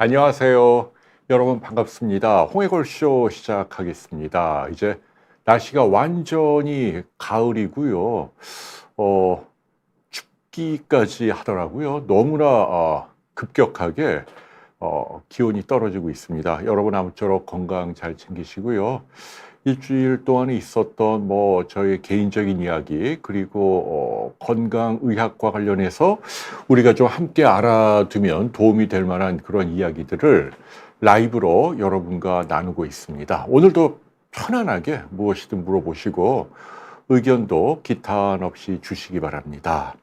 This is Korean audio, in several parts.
안녕하세요. 여러분 반갑습니다. 홍해골쇼 시작하겠습니다. 이제 날씨가 완전히 가을이고요. 춥기까지 하더라고요. 너무나 급격하게 기온이 떨어지고 있습니다. 여러분 아무쪼록 건강 잘 챙기시고요. 일주일 동안에 있었던 저의 개인적인 이야기 그리고 건강의학과 관련해서 우리가 좀 함께 알아두면 도움이 될 만한 그런 이야기들을 라이브로 여러분과 나누고 있습니다. 오늘도 편안하게 무엇이든 물어보시고 의견도 기탄 없이 주시기 바랍니다.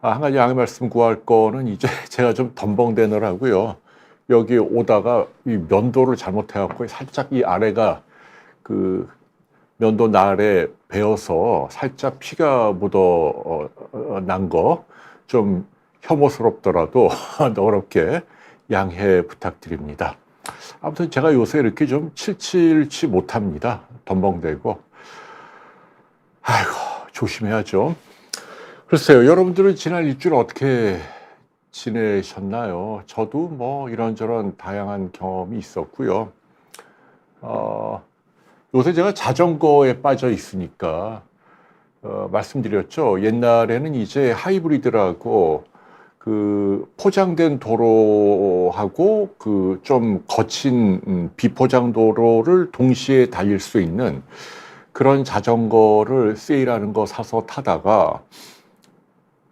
한 가지 양해 말씀 구할 거는 이제 제가 좀 덤벙대느라고요. 여기 오다가 이 면도를 잘못해갖고 살짝 이 아래가 그 면도 날에 베어서 살짝 피가 묻어 난 거 좀 혐오스럽더라도 너그럽게 양해 부탁드립니다. 아무튼 제가 요새 이렇게 좀 칠칠치 못합니다. 덤벙대고. 아이고, 조심해야죠. 글쎄요, 여러분들은 지난 일주일 어떻게 지내셨나요? 저도 이런저런 다양한 경험이 있었고요. 요새 제가 자전거에 빠져 있으니까 말씀드렸죠. 옛날에는 이제 하이브리드라고 그 포장된 도로하고 그 좀 거친 비포장 도로를 동시에 달릴 수 있는 그런 자전거를 세일하는 거 사서 타다가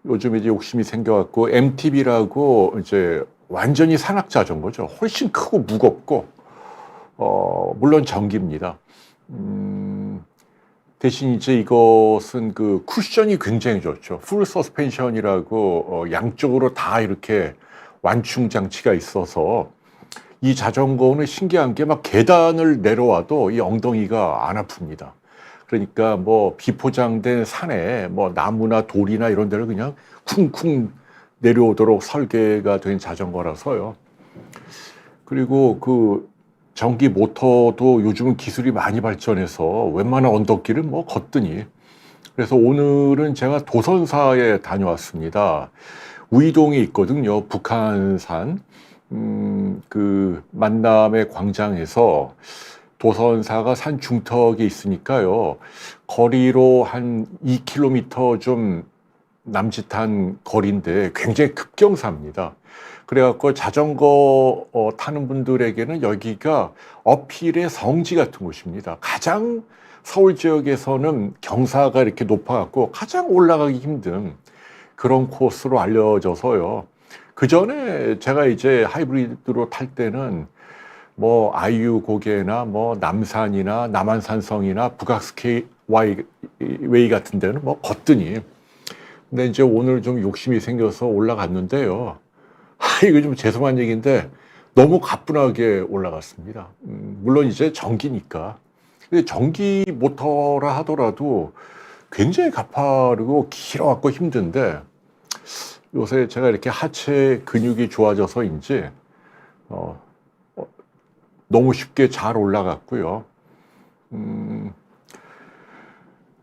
요즘 이제 욕심이 생겨갖고 MTB라고 이제 완전히 산악 자전거죠. 훨씬 크고 무겁고 물론 전기입니다. 대신 이제 이것은 그 쿠션이 굉장히 좋죠. 풀 서스펜션이라고 양쪽으로 다 이렇게 완충 장치가 있어서 이 자전거는 신기한 게 막 계단을 내려와도 이 엉덩이가 안 아픕니다. 그러니까 비포장된 산에 나무나 돌이나 이런 데를 그냥 쿵쿵 내려오도록 설계가 된 자전거라서요. 그리고 그 전기 모터도 요즘은 기술이 많이 발전해서 웬만한 언덕길을 걷더니. 그래서 오늘은 제가 도선사에 다녀왔습니다. 우이동에 있거든요. 북한산. 그 만남의 광장에서 도선사가 산 중턱에 있으니까요. 거리로 한 2km 좀 남짓한 거리인데 굉장히 급경사입니다. 그래갖고 자전거 타는 분들에게는 여기가 어필의 성지 같은 곳입니다. 가장 서울 지역에서는 경사가 이렇게 높아갖고 가장 올라가기 힘든 그런 코스로 알려져서요. 그 전에 제가 이제 하이브리드로 탈 때는 아이유 고개나 남산이나 남한산성이나 북악스카이웨이 같은 데는 걷더니. 근데 이제 오늘 좀 욕심이 생겨서 올라갔는데요. 이거 좀 죄송한 얘기인데 너무 가뿐하게 올라갔습니다. 물론 이제 전기니까. 근데 전기 모터라 하더라도 굉장히 가파르고 길어갖고 힘든데 요새 제가 이렇게 하체 근육이 좋아져서인지 너무 쉽게 잘 올라갔고요.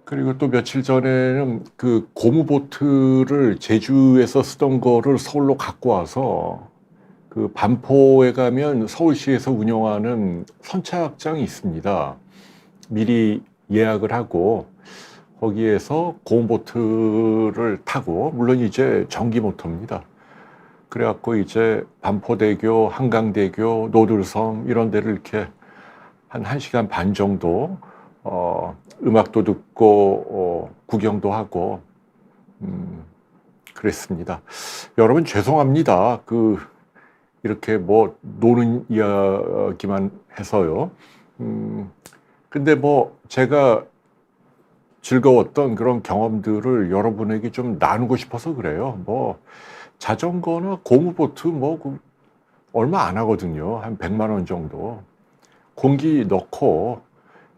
그리고 또 며칠 전에는 그 고무보트를 제주에서 쓰던 거를 서울로 갖고 와서 그 반포에 가면 서울시에서 운영하는 선착장이 있습니다. 미리 예약을 하고 거기에서 고무보트를 타고, 물론 이제 전기 모터입니다. 그래갖고 이제 반포대교, 한강대교, 노들섬 이런 데를 이렇게 한 1시간 반 정도 음악도 듣고 구경도 하고 그랬습니다. 여러분 죄송합니다. 이렇게 노는 이야기만 해서요. 근데 제가 즐거웠던 그런 경험들을 여러분에게 좀 나누고 싶어서 그래요. 자전거나 고무보트 얼마 안 하거든요. 한 100만 원 정도. 공기 넣고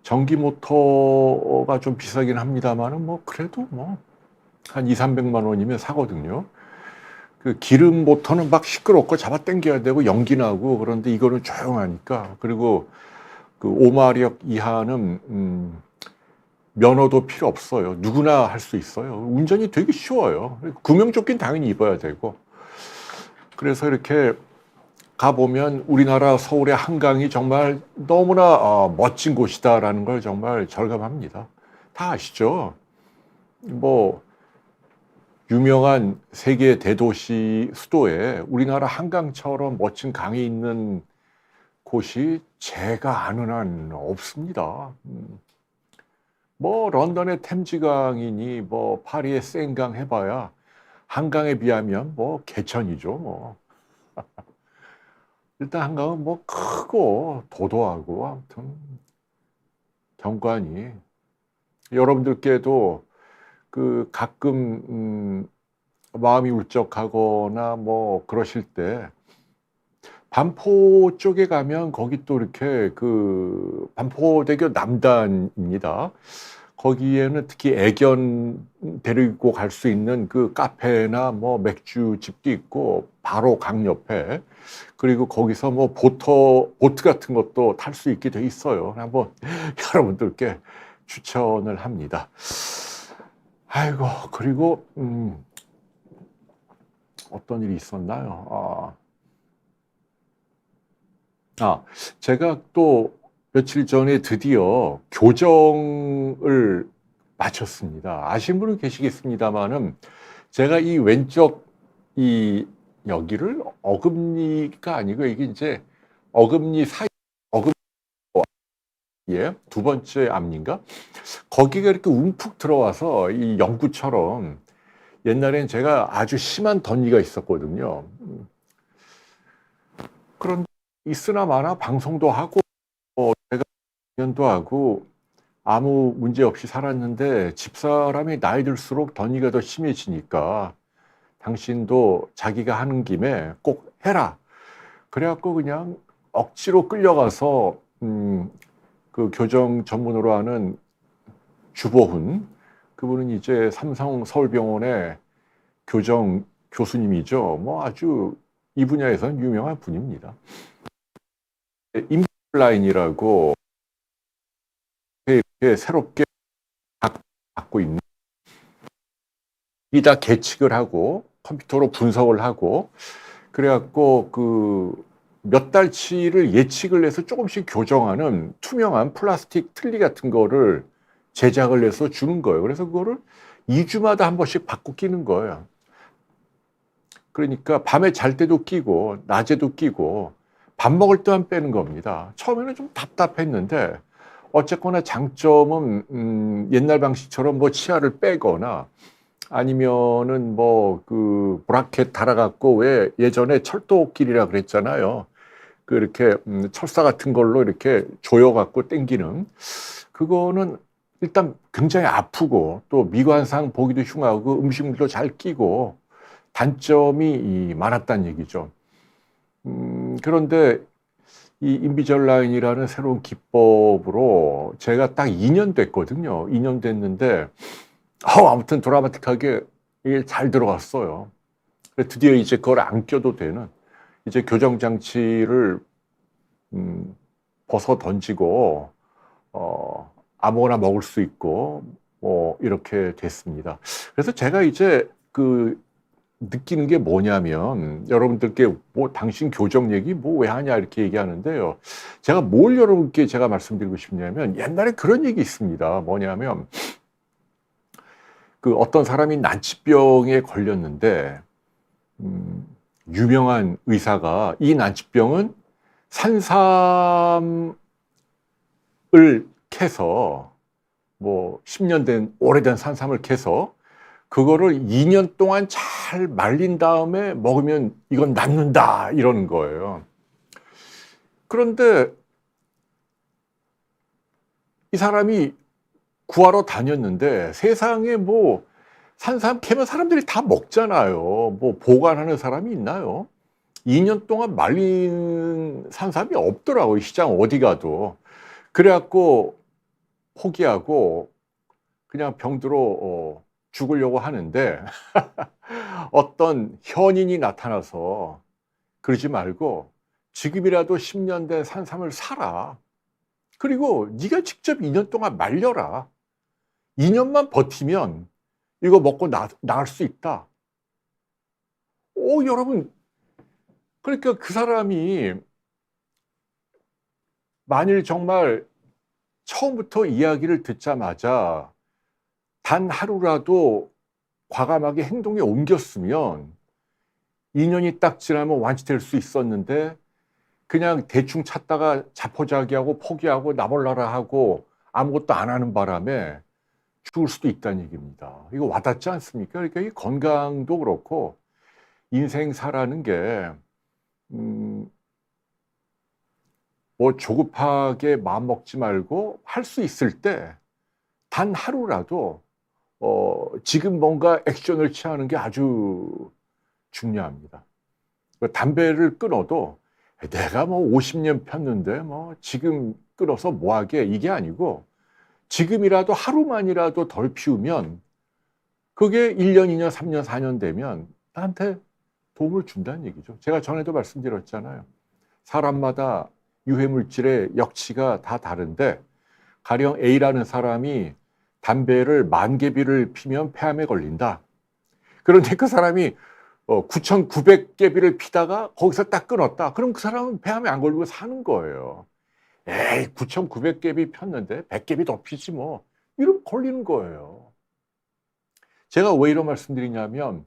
전기 모터가 좀 비싸긴 합니다만은 그래도 한 200~300만 원이면 사거든요. 그 기름 모터는 막 시끄럽고 잡아 당겨야 되고 연기 나고, 그런데 이거는 조용하니까. 그리고 그 5마력 이하는 면허도 필요 없어요. 누구나 할 수 있어요. 운전이 되게 쉬워요. 구명조끼는 당연히 입어야 되고. 그래서 이렇게 가보면 우리나라 서울의 한강이 정말 너무나 멋진 곳이다라는 걸 정말 절감합니다. 다 아시죠? 뭐 유명한 세계 대도시 수도에 우리나라 한강처럼 멋진 강이 있는 곳이 제가 아는 한 없습니다. 뭐 런던의 템즈강이니 뭐 파리의 세인강 해봐야 한강에 비하면 뭐 개천이죠. 뭐 일단 한강은 뭐 크고 도도하고 아무튼 경관이 여러분들께도 그 가끔 마음이 울적하거나 뭐 그러실 때 반포 쪽에 가면 거기 또 이렇게 그 반포대교 남단입니다. 거기에는 특히 애견 데리고 갈 수 있는 그 카페나 뭐 맥주집도 있고 바로 강 옆에 그리고 거기서 뭐 보트 같은 것도 탈 수 있게 돼 있어요. 한번 여러분들께 추천을 합니다. 아이고 그리고 어떤 일이 있었나요? 제가 또 며칠 전에 드디어 교정을 마쳤습니다. 아시는 분은 계시겠습니다만은 제가 이 왼쪽 이 여기를 어금니가 아니고 이게 이제 어금니 사이 어금니에 두 번째 앞니인가? 거기가 이렇게 움푹 들어와서 이 연구처럼 옛날엔 제가 아주 심한 덧니가 있었거든요. 그런데 있으나 마나 방송도 하고 제가 공연도 하고 아무 문제 없이 살았는데 집사람이 나이 들수록 덧니가 더 심해지니까 당신도 자기가 하는 김에 꼭 해라. 그래갖고 그냥 억지로 끌려가서 그 교정 전문으로 하는 주보훈 그분은 이제 삼성 서울병원의 교정 교수님이죠. 뭐 아주 이 분야에서는 유명한 분입니다. 인라인이라고 이렇게 새롭게 갖고 있는 이다 계측을 하고 컴퓨터로 분석을 하고 그래갖고 그 몇 달치를 예측을 해서 조금씩 교정하는 투명한 플라스틱 틀니 같은 거를 제작을 해서 주는 거예요. 그래서 그거를 2주마다 한 번씩 바꿔 끼는 거예요. 그러니까 밤에 잘 때도 끼고 낮에도 끼고 밥 먹을 때만 빼는 겁니다. 처음에는 좀 답답했는데 어쨌거나 장점은 옛날 방식처럼 뭐 치아를 빼거나 아니면은 뭐 그 브라켓 달아갖고 왜 예전에 철도길이라 그랬잖아요. 그 이렇게 철사 같은 걸로 이렇게 조여갖고 당기는 그거는 일단 굉장히 아프고 또 미관상 보기도 흉하고 음식물도 잘 끼고 단점이 많았다는 얘기죠. 그런데 이 인비절라인이라는 새로운 기법으로 제가 딱 2년 됐거든요. 2년 됐는데 아무튼 드라마틱하게 이게 잘 들어갔어요. 드디어 이제 그걸 안 껴도 되는 이제 교정 장치를 벗어 던지고 아무거나 먹을 수 있고 뭐 이렇게 됐습니다. 그래서 제가 이제 그 느끼는 게 뭐냐면 여러분들께 뭐 당신 교정 얘기 뭐 왜 하냐 이렇게 얘기하는데요. 제가 뭘 여러분께 제가 말씀드리고 싶냐면 옛날에 그런 얘기 있습니다. 뭐냐면 그 어떤 사람이 난치병에 걸렸는데 유명한 의사가 이 난치병은 산삼을 캐서 뭐 10년 된 오래된 산삼을 캐서 그거를 2년 동안 잘 말린 다음에 먹으면 이건 낫는다 이러는 거예요. 그런데 이 사람이 구하러 다녔는데 세상에 뭐 산삼 캐면 사람들이 다 먹잖아요. 뭐 보관하는 사람이 있나요? 2년 동안 말린 산삼이 없더라고요. 시장 어디 가도. 그래갖고 포기하고 그냥 병들어 죽으려고 하는데 어떤 현인이 나타나서 그러지 말고 지금이라도 10년 된 산삼을 사라. 그리고 네가 직접 2년 동안 말려라. 2년만 버티면 이거 먹고 나을 수 있다. 여러분 그러니까 그 사람이 만일 정말 처음부터 이야기를 듣자마자 단 하루라도 과감하게 행동에 옮겼으면 2년이 딱 지나면 완치될 수 있었는데 그냥 대충 찾다가 자포자기하고 포기하고 나 몰라라 하고 아무것도 안 하는 바람에 죽을 수도 있다는 얘기입니다. 이거 와닿지 않습니까? 그러니까 이 건강도 그렇고 인생사라는 게 뭐 조급하게 마음 먹지 말고 할 수 있을 때 단 하루라도 지금 뭔가 액션을 취하는 게 아주 중요합니다. 담배를 끊어도 내가 뭐 50년 폈는데 뭐 지금 끊어서 뭐하게 이게 아니고 지금이라도 하루만이라도 덜 피우면 그게 1년, 2년, 3년, 4년 되면 나한테 도움을 준다는 얘기죠. 제가 전에도 말씀드렸잖아요. 사람마다 유해물질의 역치가 다 다른데 가령 A라는 사람이 담배를 10,000개비를 피면 폐암에 걸린다. 그런데 그 사람이 9,900개비를 피다가 거기서 딱 끊었다. 그럼 그 사람은 폐암에 안 걸리고 사는 거예요. 에이, 9,900개비 폈는데 100개비 더 피지 뭐. 이러면 걸리는 거예요. 제가 왜 이런 말씀드리냐면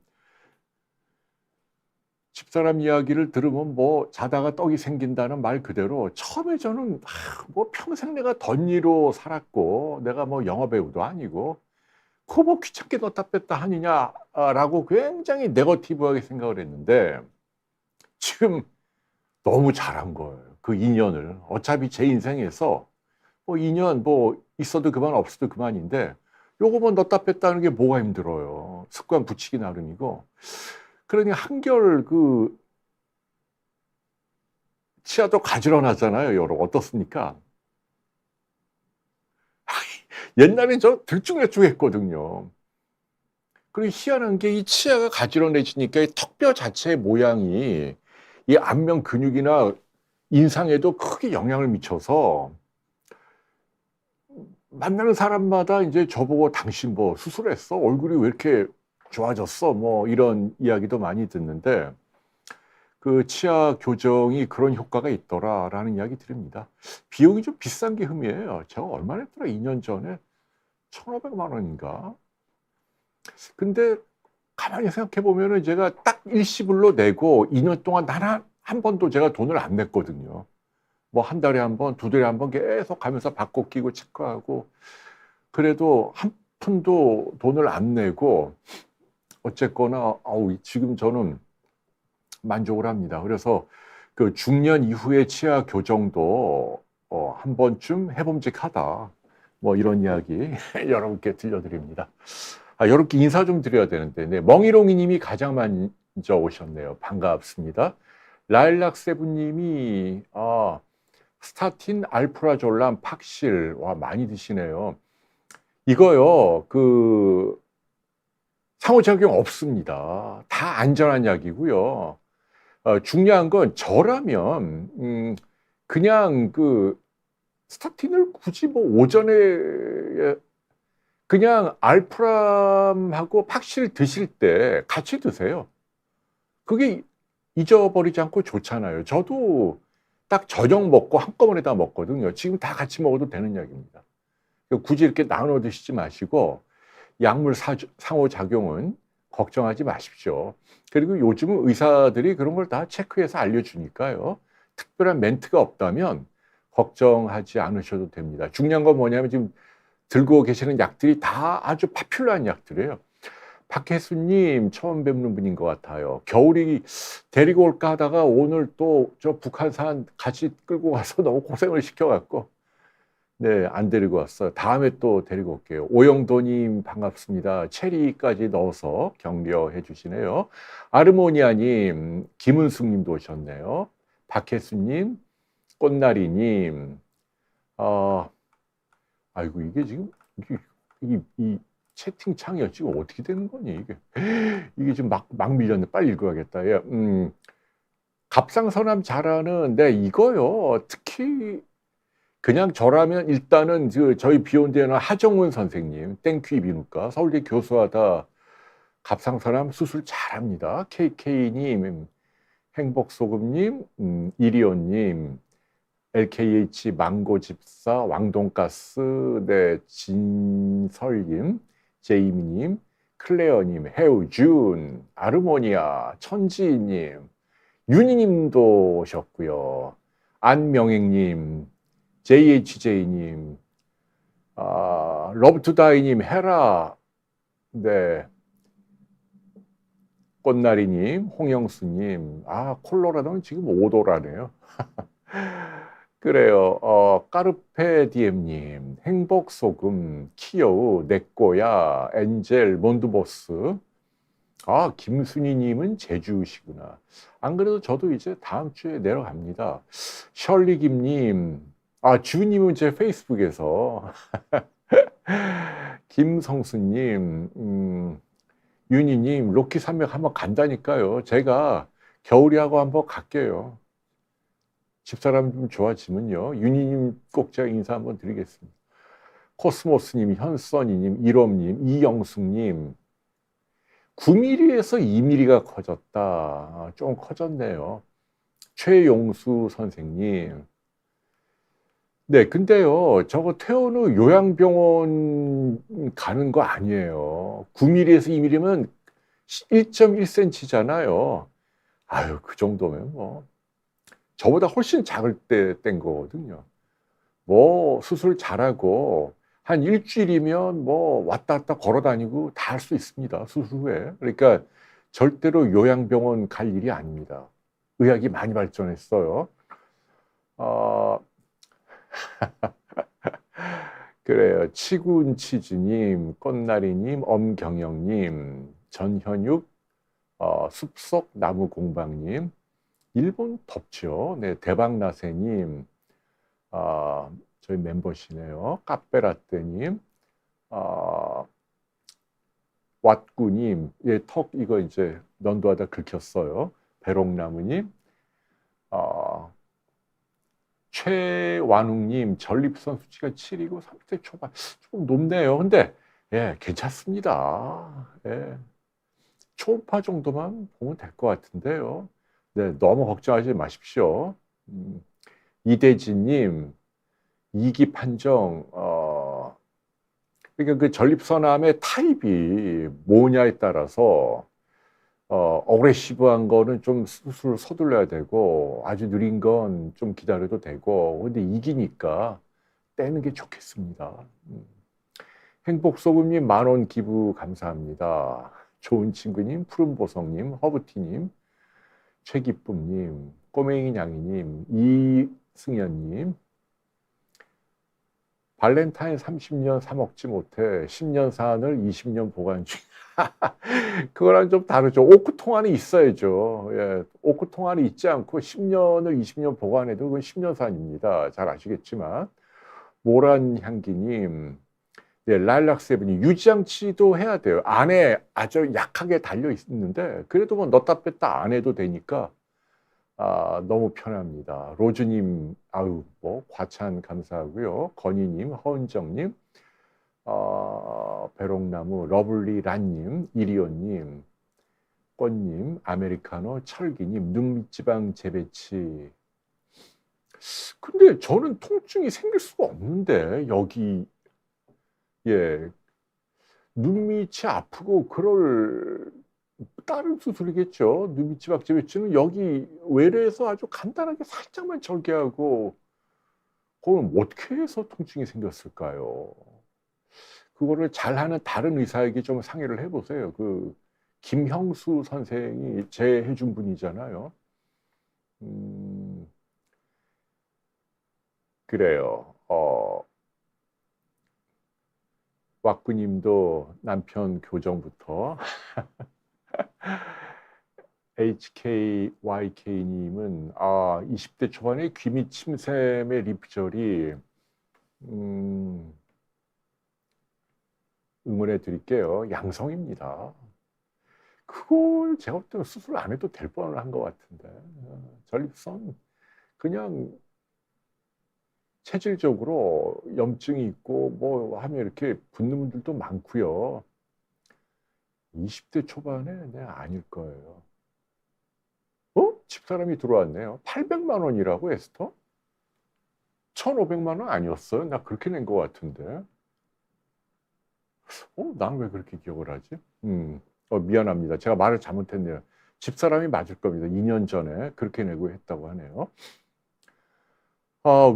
집사람 이야기를 들으면 뭐 자다가 떡이 생긴다는 말 그대로 처음에 저는 뭐 평생 내가 덧니로 살았고 내가 뭐 영화배우도 아니고 그거 뭐 귀찮게 넣었다 뺐다 하느냐라고 굉장히 네거티브하게 생각을 했는데 지금 너무 잘한 거예요. 그 2년을. 어차피 제 인생에서 뭐 2년 뭐 있어도 그만 없어도 그만인데 요거 뭐 넣었다 뺐다 하는 게 뭐가 힘들어요. 습관 붙이기 나름이고. 그러니 한결 그 치아도 가지런하잖아요. 여러분 어떻습니까? 옛날엔 저 들쭉날쭉했거든요. 그리고 희한한 게 이 치아가 가지런해지니까 이 턱뼈 자체의 모양이 이 안면 근육이나 인상에도 크게 영향을 미쳐서 만나는 사람마다 이제 저보고 당신 뭐 수술했어? 얼굴이 왜 이렇게 좋아졌어? 뭐 이런 이야기도 많이 듣는데 그 치아 교정이 그런 효과가 있더라라는 이야기 드립니다. 비용이 좀 비싼 게 흠이에요. 제가 얼마 냈더라? 2년 전에 1,500만 원인가? 근데 가만히 생각해 보면은 제가 딱 일시불로 내고 2년 동안 단 한 번도 제가 돈을 안 냈거든요. 뭐 한 달에 한 번, 두 달에 한 번 계속 가면서 바꿔 끼고 체크하고 그래도 한 푼도 돈을 안 내고 어쨌거나 지금 저는 만족을 합니다. 그래서 그 중년 이후의 치아 교정도 한 번쯤 해봄직하다. 뭐 이런 이야기 여러분께 들려드립니다. 여러분께 인사 좀 드려야 되는데, 네, 멍이롱이 님이 가장 먼저 오셨네요. 반갑습니다. 라일락세븐 님이, 스타틴, 알프라졸람, 팍실, 와, 많이 드시네요. 이거요, 상호작용 없습니다. 다 안전한 약이고요. 중요한 건 저라면, 그냥 스타틴을 굳이 뭐 오전에 그냥 알프람하고 팍실 드실 때 같이 드세요. 그게 잊어버리지 않고 좋잖아요. 저도 딱 저녁 먹고 한꺼번에 다 먹거든요. 지금 다 같이 먹어도 되는 약입니다. 굳이 이렇게 나눠 드시지 마시고 약물 상호작용은 걱정하지 마십시오. 그리고 요즘은 의사들이 그런 걸 다 체크해서 알려주니까요. 특별한 멘트가 없다면 걱정하지 않으셔도 됩니다. 중요한 건 뭐냐면 지금 들고 계시는 약들이 다 아주 파퓰러한 약들이에요. 박혜수님 처음 뵙는 분인 것 같아요. 겨울이 데리고 올까 하다가 오늘 또 저 북한산 같이 끌고 가서 너무 고생을 시켜갖고 네, 안 데리고 왔어요. 다음에 또 데리고 올게요. 오영도님 반갑습니다. 체리까지 넣어서 격려해 주시네요. 아르모니아님, 김은숙님도 오셨네요. 박혜수님, 꽃나리님, 아이고 이게 지금 이 채팅창이 지금 어떻게 되는 거니 이게 지금 막 밀렸네. 빨리 읽어야겠다. 예, 갑상선암 잘하는 이거요. 특히 그냥 저라면 일단은 저희 비욘드에는 하정훈 선생님, 땡큐 비누과 서울대 교수하다 갑상선암 수술 잘합니다. KK님, 행복소금님, 이리온님, LKH 망고집사, 왕돈가스, 네, 진설님, 제이미님, 클레어님, 해우준, 아르모니아, 천지님, 윤희님도 오셨고요. 안명익님, JHJ님, 러브투다이님, 헤라, 네, 꽃나리님, 홍영수님, 콜로라도는 지금 5도라네요. 그래요. 까르페디엠님, 행복소금, 키여우, 내꼬야, 엔젤, 몬드보스. 김순희님은 제주시구나. 안 그래도 저도 이제 다음 주에 내려갑니다. 셜리김님, 주님은 제 페이스북에서. 김성수님, 윤희님, 로키 산맥 한번 간다니까요. 제가 겨울이하고 한번 갈게요. 집사람 좀 좋아지면요. 윤희님 꼭 제가 인사 한번 드리겠습니다. 코스모스님, 현선이님, 일엄님, 이영숙님. 9mm에서 2mm가 커졌다. 좀 커졌네요. 최용수 선생님. 네, 근데요, 저거 퇴원 후 요양병원 가는 거 아니에요. 9mm에서 2mm면 1.1cm잖아요. 아유, 그 정도면 뭐. 저보다 훨씬 작을 때 뗀 거거든요. 뭐, 수술 잘하고, 한 일주일이면 뭐, 왔다 갔다 걸어 다니고 다 할 수 있습니다. 수술 후에. 그러니까 절대로 요양병원 갈 일이 아닙니다. 의학이 많이 발전했어요. 어, 그래요. 치군치즈님, 꽃나리님, 엄경영님, 전현육, 숲속 나무공방님, 일본 덥죠. 네, 대박나세님, 저희 멤버시네요. 카페라떼님, 왓구님, 예, 턱 이거 이제 면도하다 긁혔어요. 배롱나무님, 최완웅님, 전립선 수치가 7이고 30대 초반. 좀 높네요. 근데, 예, 괜찮습니다. 예, 초음파 정도만 보면 될 것 같은데요. 네, 너무 걱정하지 마십시오. 이대진님, 이기 판정, 그러니까 그 전립선암의 타입이 뭐냐에 따라서 어그레시브한 거는 좀 수술 서둘러야 되고 아주 느린 건 좀 기다려도 되고 근데 이기니까 떼는 게 좋겠습니다. 행복소금님 10,000원 기부 감사합니다. 좋은 친구님, 푸른보성님, 허브티님, 최기쁨님, 꼬맹이 냥이님, 이승현님, 발렌타인 30년 사 먹지 못해 10년 산을 20년 보관 중. 그거랑 좀 다르죠. 오크 통안이 있어야죠. 예, 오크 통안이 있지 않고 10년을 20년 보관해도 그건 10년 산입니다. 잘 아시겠지만. 모란 향기님, 네, 라일락 세븐이 유지장치도 해야 돼요. 안에 아주 약하게 달려 있는데 그래도 뭐 넣다 뺐다 안 해도 되니까 너무 편합니다. 로즈님, 뭐 과찬 감사하고요. 건희님, 허은정님, 배롱나무, 러블리란님, 이리온님, 꽃님, 아메리카노, 철기님, 눈밑지방 재배치. 근데 저는 통증이 생길 수가 없는데 여기 예 눈밑이 아프고 그럴 다른 수술이겠죠. 눈밑지방 재배치는 여기 외래에서 아주 간단하게 살짝만 절개하고 그럼 어떻게 해서 통증이 생겼을까요? 그거를 잘하는 다른 의사에게 좀 상의를 해보세요. 그 김형수 선생이 제해준 분이잖아요. 그래요. 왁구님도 남편 교정부터 HKYK님은 20대 초반에 귀밑 침샘의 림프절이 응원해 드릴게요. 양성입니다. 그걸 제가 볼 때는 수술 안 해도 될 뻔을 한 것 같은데 전립선 그냥 체질적으로 염증이 있고 뭐 하면 이렇게 붓는 분들도 많고요. 20대 초반에 아닐 거예요. 집사람이 들어왔네요. 800만 원이라고 에스터? 1,500만 원 아니었어요? 나 그렇게 낸 것 같은데. 나는 왜 그렇게 기억을 하지? 미안합니다. 제가 말을 잘못했네요. 집사람이 맞을 겁니다. 2년 전에 그렇게 내고 했다고 하네요.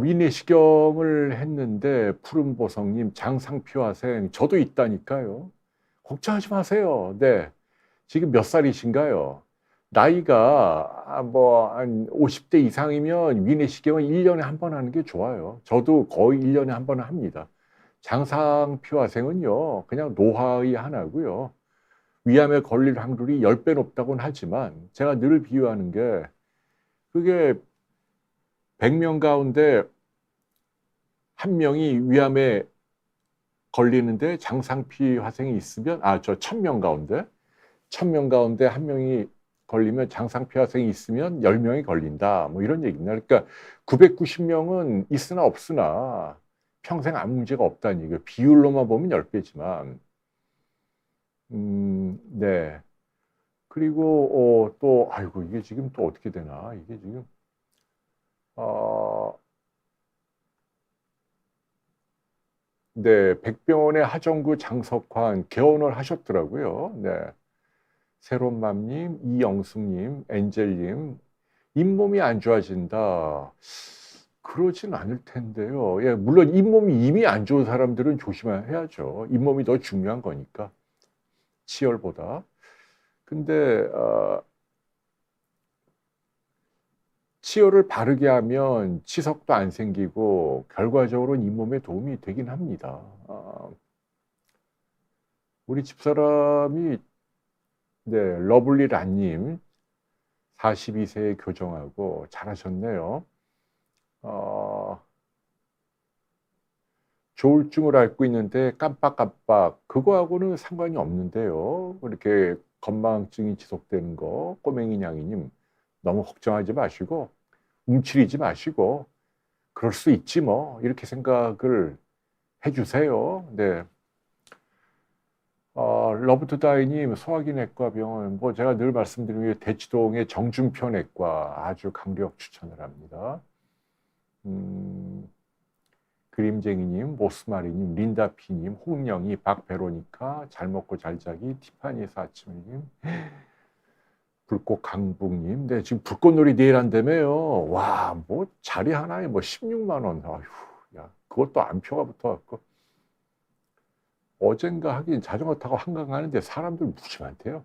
위내시경을 했는데 푸른보성님 장상피화생 저도 있다니까요. 걱정하지 마세요. 네. 지금 몇 살이신가요? 나이가 한 50대 이상이면 위내시경은 1년에 한 번 하는 게 좋아요. 저도 거의 1년에 한 번 합니다. 장상피화생은요, 그냥 노화의 하나고요. 위암에 걸릴 확률이 10배 높다고는 하지만 제가 늘 비유하는 게 그게 100명 가운데 한 명이 위암에 걸리는데 장상피화생이 있으면 1000명 가운데 1000명 가운데 한 명이 걸리면 장상피화생이 있으면 10명이 걸린다. 뭐 이런 얘기입니다. 그러니까 990명은 있으나 없으나 평생 아무 문제가 없다는 얘기예요. 비율로만 보면 10배지만. 네. 그리고 또 아이고 이게 지금 또 어떻게 되나? 이게 지금 네, 백병원의 하정구 장석환 개원을 하셨더라고요. 네. 새롬맘님, 이영숙님, 엔젤님, 잇몸이 안 좋아진다. 그러진 않을 텐데요. 예, 물론 잇몸이 이미 안 좋은 사람들은 조심해야죠. 잇몸이 더 중요한 거니까. 치열보다. 근데 치열을 바르게 하면 치석도 안 생기고 결과적으로는 잇몸에 도움이 되긴 합니다. 우리 집사람이 네, 러블리 란님 42세에 교정하고 잘하셨네요. 조울증을 앓고 있는데 깜빡깜빡 그거하고는 상관이 없는데요. 그렇게 건망증이 지속되는 거 꼬맹이 냥이님 너무 걱정하지 마시고 움츠리지 마시고 그럴 수 있지 뭐 이렇게 생각을 해주세요. 네. 러브투다이님 소화기 내과 병원 뭐 제가 늘 말씀드리는 게 대치동의 정준표 내과 아주 강력 추천을 합니다. 그림쟁이님, 모스마리님, 린다피님, 홍영이, 박베로니카, 잘 먹고 잘 자기, 티파니 사치미님, 불꽃 강북님. 네, 지금 불꽃놀이 내일 한다며요. 와, 뭐 자리 하나에 뭐 16만 원. 아휴, 야, 그것도 안표가 붙어갖고. 어젠가 하긴 자전거 타고 한강 가는데 사람들 무지 많대요.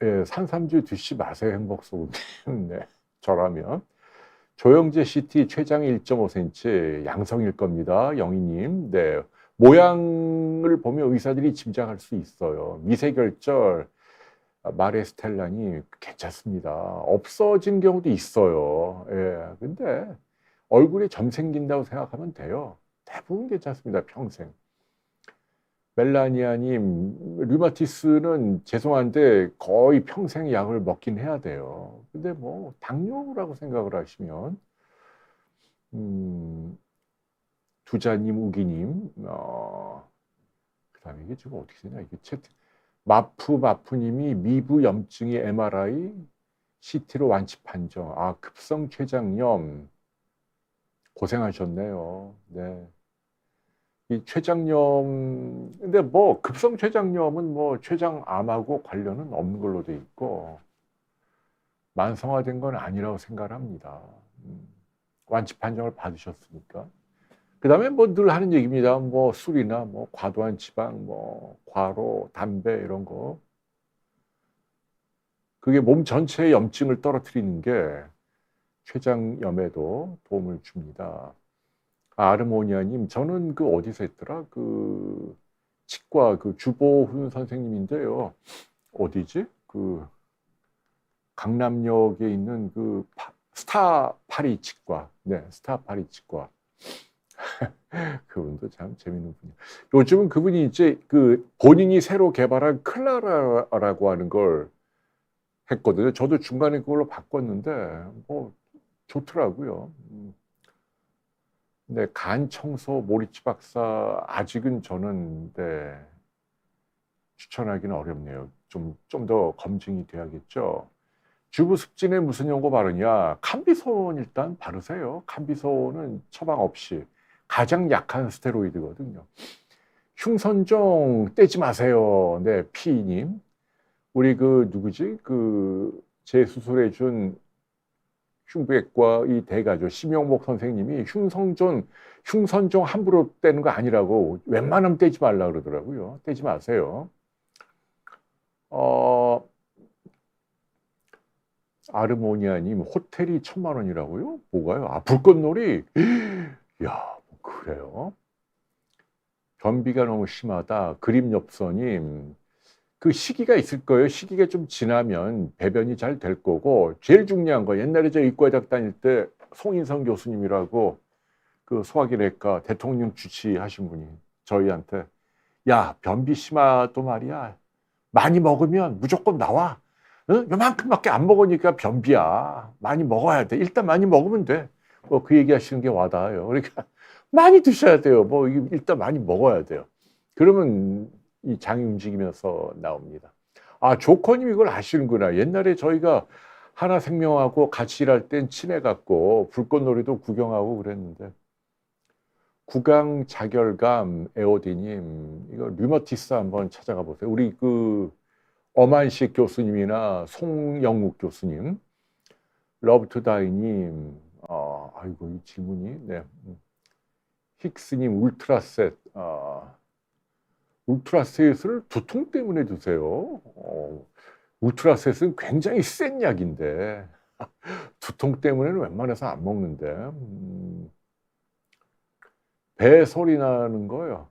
예, 산삼주 드시지 마세요, 행복소금. 네, 저라면. 조영재 CT 최장 1.5cm 양성일 겁니다. 영희님. 네. 모양을 보면 의사들이 짐작할 수 있어요. 미세결절, 마레스텔란이 괜찮습니다. 없어진 경우도 있어요. 예. 근데 얼굴에 점 생긴다고 생각하면 돼요. 대부분 괜찮습니다. 평생. 멜라니아님, 류마티스는 죄송한데 거의 평생 약을 먹긴 해야 돼요. 근데 뭐 당뇨라고 생각을 하시면 두자님, 우기님, 그다음에 이게 지금 어떻게 되냐 이게 채팅. 마프님이 미부 염증이 MRI, CT로 완치 판정. 급성 췌장염 고생하셨네요. 네. 이 췌장염 근데 뭐 급성 췌장염은 뭐 췌장암하고 관련은 없는 걸로 돼 있고 만성화된 건 아니라고 생각을 합니다. 완치 판정을 받으셨으니까. 그다음에 뭐 늘 하는 얘기입니다. 뭐 술이나 뭐 과도한 지방, 뭐 과로, 담배 이런 거 그게 몸 전체의 염증을 떨어뜨리는 게 췌장염에도 도움을 줍니다. 아르모니아님, 저는 그 어디서 했더라? 그 치과 그 주보훈 선생님인데요. 어디지? 그 강남역에 있는 그 스타 파리 치과. 네, 스타 파리 치과. 그분도 참 재밌는 분이에요. 요즘은 그분이 이제 그 본인이 새로 개발한 클라라라고 하는 걸 했거든요. 저도 중간에 그걸로 바꿨는데 뭐 좋더라고요. 네, 간 청소 모리치 박사 아직은 저는 네, 추천하기는 어렵네요. 좀 더 검증이 돼야겠죠. 주부 습진에 무슨 연고 바르냐? 캄비손 일단 바르세요. 캄비손은 처방 없이 가장 약한 스테로이드거든요. 흉선종 떼지 마세요. 네, 피님. 우리 누구지? 재수술해준 흉부외과 이 대가죠. 심영목 선생님이 흉선종 함부로 떼는 거 아니라고 웬만하면 떼지 말라 그러더라고요. 떼지 마세요. 아르모니아님, 호텔이 1,000만 원이라고요? 뭐가요? 아, 불꽃놀이? 야, 뭐 그래요? 변비가 너무 심하다. 그림엽서님, 그 시기가 있을 거예요. 시기가 좀 지나면 배변이 잘 될 거고, 제일 중요한 거, 옛날에 저 의과대학 다닐 때 송인성 교수님이라고 그 소화기내과 대통령 주치하신 분이 저희한테, 야, 변비 심하도 말이야. 많이 먹으면 무조건 나와. 응? 요만큼밖에 안 먹으니까 변비야. 많이 먹어야 돼. 일단 많이 먹으면 돼. 뭐 그 얘기 하시는 게 와닿아요. 그러니까 많이 드셔야 돼요. 뭐 일단 많이 먹어야 돼요. 그러면 이 장이 움직이면서 나옵니다. 아, 조커님 이걸 아시는구나. 옛날에 저희가 하나생명하고 같이 일할 땐 친해갖고 불꽃놀이도 구경하고 그랬는데. 구강자결감 에오디님, 이거 류머티스 한번 찾아가 보세요. 우리 엄한식 교수님이나 송영욱 교수님, 러브투다이님, 아이고 이 질문이, 네, 힉스님 울트라셋, 울트라셋을 두통 때문에 드세요. 울트라셋은 굉장히 센 약인데 두통 때문에는 웬만해서 안 먹는데. 배 소리 나는 거요.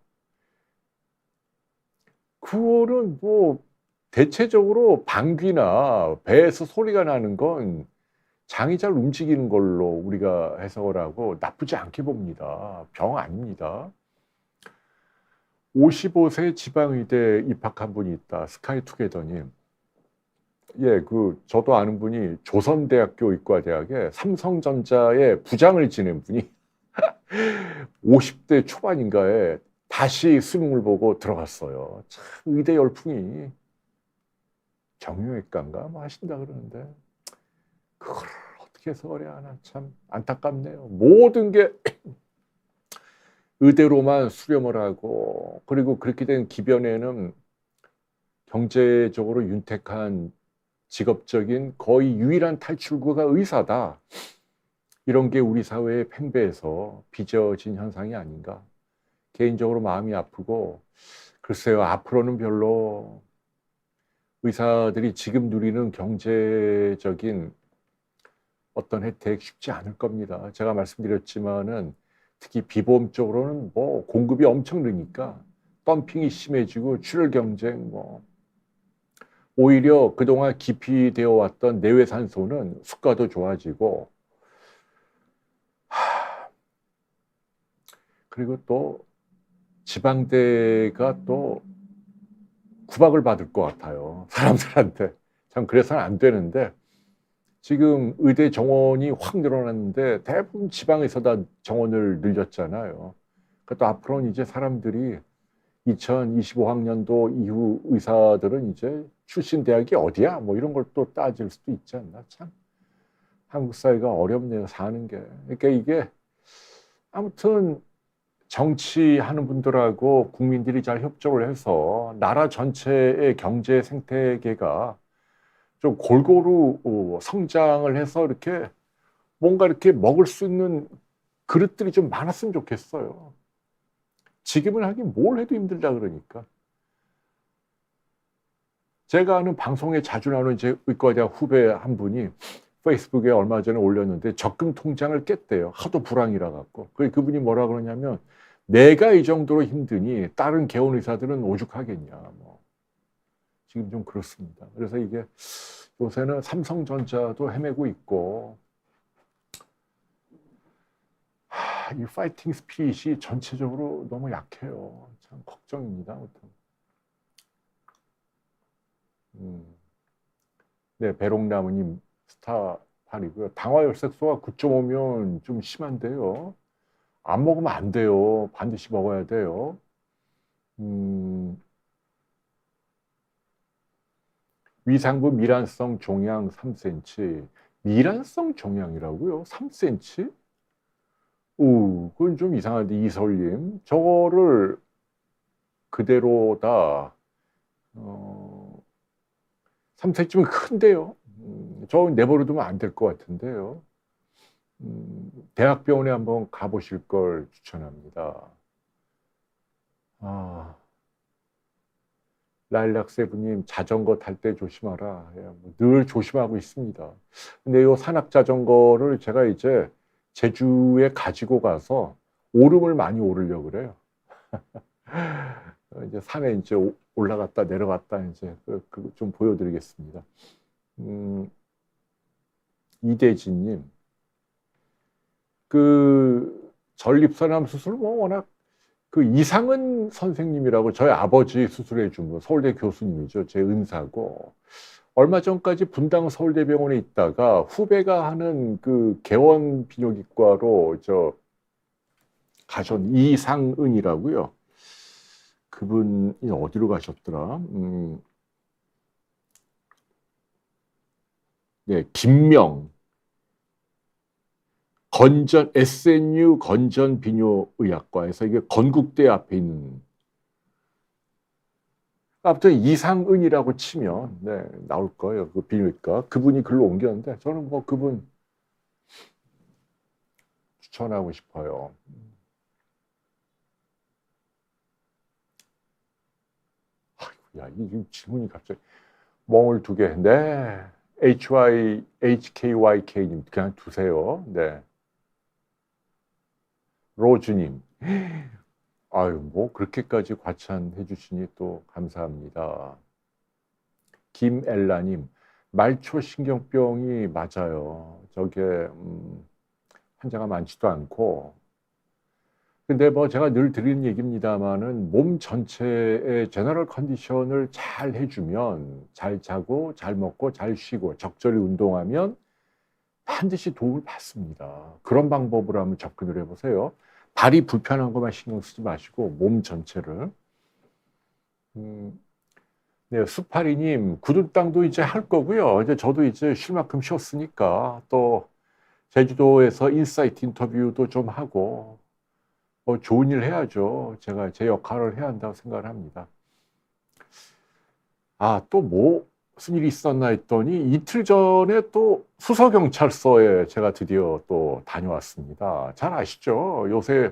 그거는 뭐 대체적으로 방귀나 배에서 소리가 나는 건 장이 잘 움직이는 걸로 우리가 해석을 하고 나쁘지 않게 봅니다. 병 아닙니다. 55세 지방의대 입학한 분이 있다. 스카이투게더님. 예, 저도 아는 분이 조선대학교 의과대학에 삼성전자의 부장을 지낸 분이 50대 초반인가에 다시 수능을 보고 들어갔어요. 참 의대 열풍이 정형외과인가 뭐 하신다 그러는데 그걸 어떻게 해석을 해야 하나 참 안타깝네요. 모든 게 의대로만 수렴을 하고, 그리고 그렇게 된 기변에는 경제적으로 윤택한 직업적인 거의 유일한 탈출구가 의사다. 이런 게 우리 사회의 팽배해서 빚어진 현상이 아닌가. 개인적으로 마음이 아프고, 글쎄요, 앞으로는 별로 의사들이 지금 누리는 경제적인 어떤 혜택 쉽지 않을 겁니다. 제가 말씀드렸지만은 특히 비보험 쪽으로는 뭐 공급이 엄청 느니까 덤핑이 심해지고 출혈 경쟁, 뭐 오히려 그동안 기피되어 왔던 내외산소는 수가도 좋아지고, 그리고 또 지방대가 또 구박을 받을 것 같아요. 사람들한테. 참 그래서는 안 되는데, 지금 의대 정원이 확 늘어났는데 대부분 지방에서 다 정원을 늘렸잖아요. 그것도 앞으로는 이제 사람들이 2025학년도 이후 의사들은 이제 출신 대학이 어디야? 뭐 이런 걸 또 따질 수도 있지 않나. 참 한국 사회가 어렵네요, 사는 게. 그러니까 이게 아무튼 정치하는 분들하고 국민들이 잘 협조를 해서 나라 전체의 경제 생태계가 좀 골고루 성장을 해서 이렇게 뭔가 이렇게 먹을 수 있는 그릇들이 좀 많았으면 좋겠어요. 지금은 하긴 뭘 해도 힘들다 그러니까. 제가 아는 방송에 자주 나오는 제 의과대학 후배 한 분이 페이스북에 얼마 전에 올렸는데 적금 통장을 깼대요. 하도 불황이라 갖고. 그분이 뭐라 그러냐면 내가 이 정도로 힘드니 다른 개원 의사들은 오죽하겠냐. 뭐. 지금 좀 그렇습니다. 그래서 이게 요새는 삼성전자도 헤매고 있고, 이 파이팅 스피릿이 전체적으로 너무 약해요. 참 걱정입니다. 아무튼. 네, 배롱나무님 스타8이고요. 당화혈색소가 9.5면 좀 심한데요. 안 먹으면 안 돼요. 반드시 먹어야 돼요. 위상부 미란성 종양 3cm. 미란성 종양이라고요? 3cm? 오, 그건 좀 이상한데, 이설님. 저거를 그대로다. 3cm면 큰데요. 저 내버려두면 안 될 것 같은데요. 대학병원에 한번 가보실 걸 추천합니다. 아, 라일락세브님, 자전거 탈 때 조심하라. 예, 늘 조심하고 있습니다. 근데 이 산악 자전거를 제가 이제 제주에 가지고 가서 오름을 많이 오르려고 그래요. 이제 산에 이제 올라갔다 내려갔다 이제 좀 보여드리겠습니다. 이대진님, 그 전립선암 수술 뭐 워낙 그 이상은 선생님이라고 저희 아버지 수술해 준 거 서울대 교수님이죠. 제 은사고 얼마 전까지 분당 서울대병원에 있다가 후배가 하는 그 개원 비뇨기과로 저 가셨 이상은이라고요. 그분이 어디로 가셨더라? 네, 김명 건전 SNU 건전 비뇨의학과에서 이게 건국대 앞에 있는 아무튼 이상은이라고 치면 네, 나올 거예요. 그 비뇨기과 그분이 글로 옮겼는데 저는 뭐 그분 추천하고 싶어요. 야, 이 질문이 갑자기 멍을 두 개. 네. HKYK님 그냥 두세요. 네. 로즈님. 아유, 뭐 그렇게까지 과찬해 주시니 또 감사합니다. 김엘라님, 말초신경병이 맞아요. 저게 환자가 많지도 않고. 근데 뭐 제가 늘 드리는 얘기입니다만은 몸 전체의 제너럴 컨디션을 잘 해주면 잘 자고 잘 먹고 잘 쉬고 적절히 운동하면 반드시 도움을 받습니다. 그런 방법으로 한번 접근을 해보세요. 발이 불편한 것만 신경 쓰지 마시고 몸 전체를. 네, 수파리님 굳은 땅도 이제 할 거고요. 이제 저도 이제 쉴 만큼 쉬었으니까 또 제주도에서 인사이트 인터뷰도 좀 하고 좋은 일 해야죠. 제가 제 역할을 해야 한다고 생각을 합니다. 아, 또 무슨 일이 있었나 했더니 이틀 전에 또 수서경찰서에 제가 드디어 또 다녀왔습니다. 잘 아시죠? 요새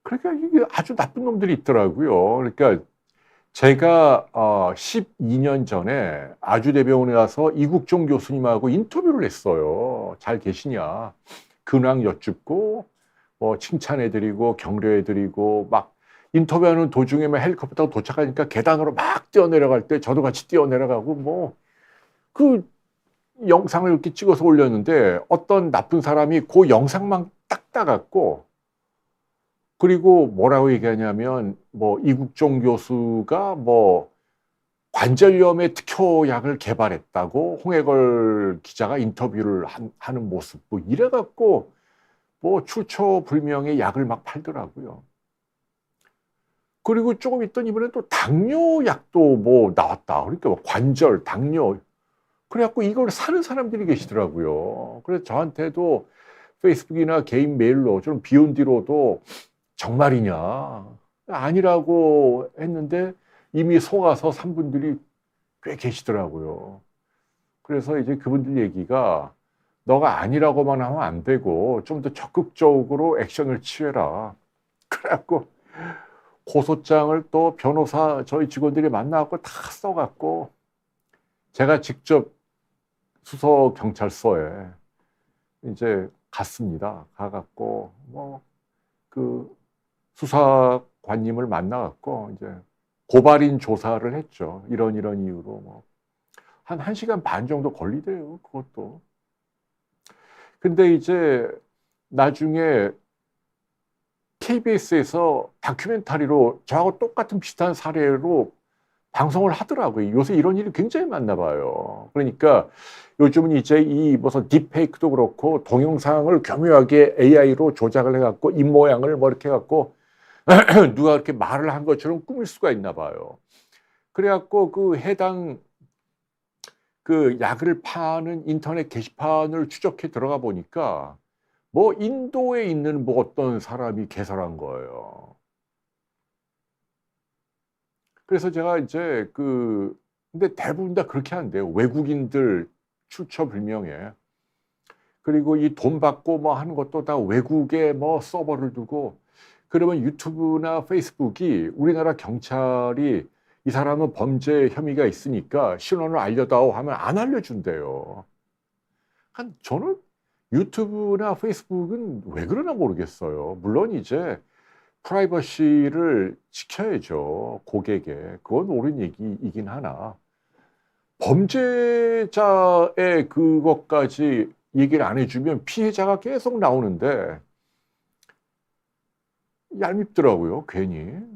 그러니까 이게 아주 나쁜 놈들이 있더라고요. 그러니까 제가 12년 전에 아주대병원에 가서 이국종 교수님하고 인터뷰를 했어요. 잘 계시냐? 근황 여쭙고 칭찬해드리고 격려해드리고 막 인터뷰하는 도중에 막 헬리콥터가 도착하니까 계단으로 막 뛰어내려갈 때 저도 같이 뛰어내려가고 뭐 그 영상을 이렇게 찍어서 올렸는데 어떤 나쁜 사람이 그 영상만 딱 따갖고 그리고 뭐라고 얘기하냐면 뭐 이국종 교수가 뭐 관절염의 특효약을 개발했다고 홍해걸 기자가 인터뷰를 하는 모습 뭐 이래갖고 뭐 출처불명의 약을 막 팔더라고요. 그리고 조금 있던 이번에 또 당뇨약도 뭐 나왔다. 그러니까 뭐 관절, 당뇨. 그래갖고 이걸 사는 사람들이 계시더라고요. 그래서 저한테도 페이스북이나 개인 메일로 좀 비온 뒤로도 정말이냐. 아니라고 했는데 이미 속아서 산 분들이 꽤 계시더라고요. 그래서 이제 그분들 얘기가 너가 아니라고만 하면 안 되고 좀 더 적극적으로 액션을 취해라. 그래갖고 고소장을 또 변호사 저희 직원들이 만나갖고 다 써갖고 제가 직접 수서경찰서에 이제 갔습니다. 가갖고 뭐 그 수사관님을 만나갖고 이제 고발인 조사를 했죠. 이런 이유로 뭐 한 1시간 반 정도 걸리대요. 그것도. 근데 이제 나중에 KBS에서 다큐멘터리로 저하고 똑같은 비슷한 사례로 방송을 하더라고요. 요새 이런 일이 굉장히 많나 봐요. 그러니까 요즘은 이제 이 무슨 딥페이크도 그렇고 동영상을 교묘하게 AI로 조작을 해갖고 입모양을 뭐 이렇게 해갖고 누가 이렇게 말을 한 것처럼 꾸밀 수가 있나 봐요. 그래갖고 그 해당 그 약을 파는 인터넷 게시판을 추적해 들어가 보니까 뭐 인도에 있는 뭐 어떤 사람이 개설한 거예요. 그래서 제가 이제 근데 대부분 다 그렇게 한대요. 외국인들 출처불명에. 그리고 이 돈 받고 뭐 하는 것도 다 외국에 뭐 서버를 두고, 그러면 유튜브나 페이스북이 우리나라 경찰이 이 사람은 범죄 혐의가 있으니까 신원을 알려다오 하면 안 알려준대요. 저는 유튜브나 페이스북은 왜 그러나 모르겠어요. 물론 이제 프라이버시를 지켜야죠, 고객의. 그건 옳은 얘기이긴 하나 범죄자의 그것까지 얘기를 안 해주면 피해자가 계속 나오는데 얄밉더라고요, 괜히.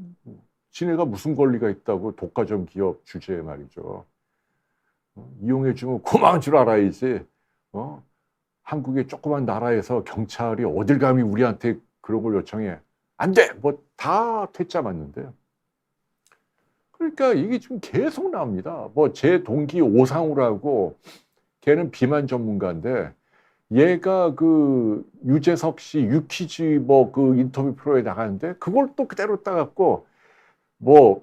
지네가 무슨 권리가 있다고 독과점 기업 주제에 말이죠. 이용해주면 고마운 줄 알아야지. 한국의 조그만 나라에서 경찰이 어딜 감히 우리한테 그런 걸 요청해. 안 돼! 뭐 다 퇴짜 맞는데요. 그러니까 이게 지금 계속 나옵니다. 뭐 제 동기 오상우라고, 걔는 비만 전문가인데 얘가 그 유재석 씨 유퀴즈 뭐 그 인터뷰 프로에 나가는데 그걸 또 그대로 따갖고 뭐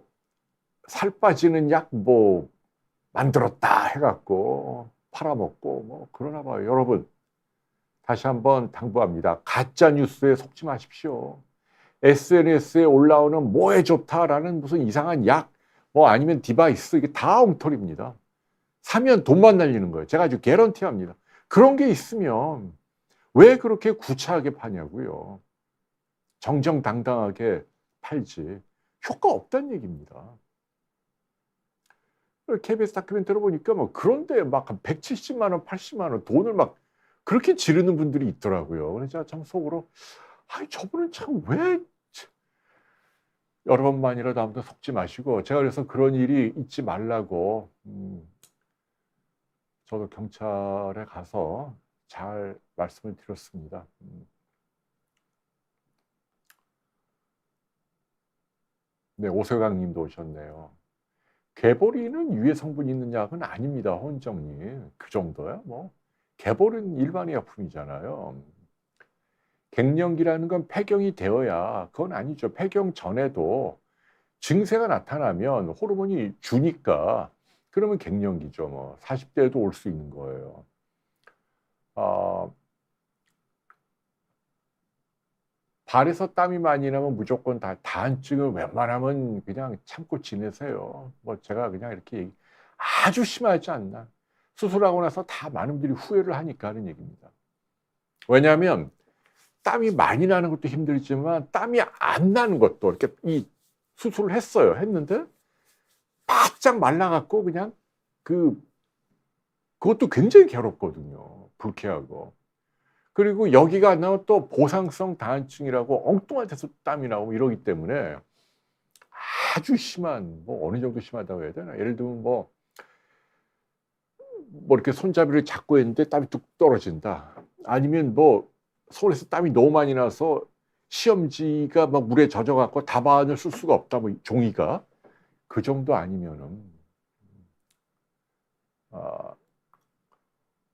살 빠지는 약 뭐 만들었다 해갖고 팔아먹고 뭐 그러나 봐요. 여러분, 다시 한번 당부합니다. 가짜 뉴스에 속지 마십시오. SNS에 올라오는 뭐에 좋다라는 무슨 이상한 약, 뭐 아니면 디바이스, 이게 다 엉터리입니다. 사면 돈만 날리는 거예요. 제가 아주 개런티합니다. 그런 게 있으면 왜 그렇게 구차하게 파냐고요. 정정당당하게 팔지. 효과 없다는 얘기입니다. KBS 다큐멘터리 보니까 뭐 그런데 막 한 170만 원, 80만 원 돈을 막 그렇게 지르는 분들이 있더라고요. 그래서 제가 참 속으로, 아이, 저분은 참 왜, 여러 번만이라도 아무도 속지 마시고, 제가 그래서 그런 일이 있지 말라고, 저도 경찰에 가서 잘 말씀을 드렸습니다. 네, 오세강 님도 오셨네요. 개보리는 유해 성분이 있는 약은 아닙니다, 혼정님. 그 정도야 뭐. 개보리는 일반의 약품이잖아요. 갱년기라는 건 폐경이 되어야, 그건 아니죠. 폐경 전에도 증세가 나타나면 호르몬이 주니까 그러면 갱년기죠. 뭐 40대에도 올 수 있는 거예요. 발에서 땀이 많이 나면 무조건 다 다한증을 웬만하면 그냥 참고 지내세요. 뭐 제가 그냥 이렇게 아주 심하지 않나. 수술하고 나서 다 많은 분들이 후회를 하니까 하는 얘기입니다. 왜냐하면 땀이 많이 나는 것도 힘들지만 땀이 안 나는 것도, 이렇게 이 수술을 했어요. 했는데 바짝 말라갖고 그냥 그것도 굉장히 괴롭거든요. 불쾌하고. 그리고 여기가 안 나면 또 보상성 다한증이라고 엉뚱한 데서 땀이 나오고 이러기 때문에 아주 심한, 뭐 어느 정도 심하다고 해야 되나. 예를 들면 뭐 이렇게 손잡이를 잡고 있는데 땀이 뚝 떨어진다. 아니면 뭐 손에서 땀이 너무 많이 나서 시험지가 막 물에 젖어갖고 답안을 쓸 수가 없다. 뭐 종이가. 그 정도 아니면은, 아,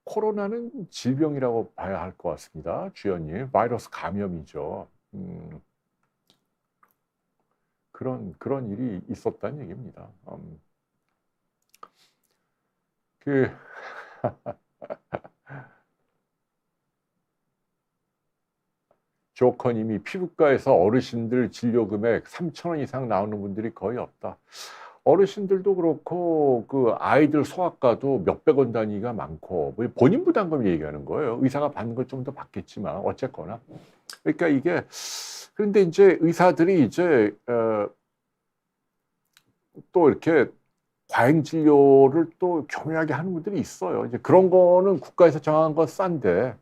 코로나는 질병이라고 봐야 할 것 같습니다. 주연님, 바이러스 감염이죠. 그런 일이 있었다는 얘기입니다. 조커님이 피부과에서 어르신들 진료 금액 3,000원 이상 나오는 분들이 거의 없다. 어르신들도 그렇고 그 아이들 소아과도 몇백 원 단위가 많고, 뭐 본인 부담금 얘기하는 거예요. 의사가 받는 걸 좀 더 받겠지만 어쨌거나. 그러니까 이게, 그런데 이제 의사들이 이제 또 이렇게 과잉 진료를 또 교묘하게 하는 분들이 있어요. 이제 그런 거는 국가에서 정한 건 싼데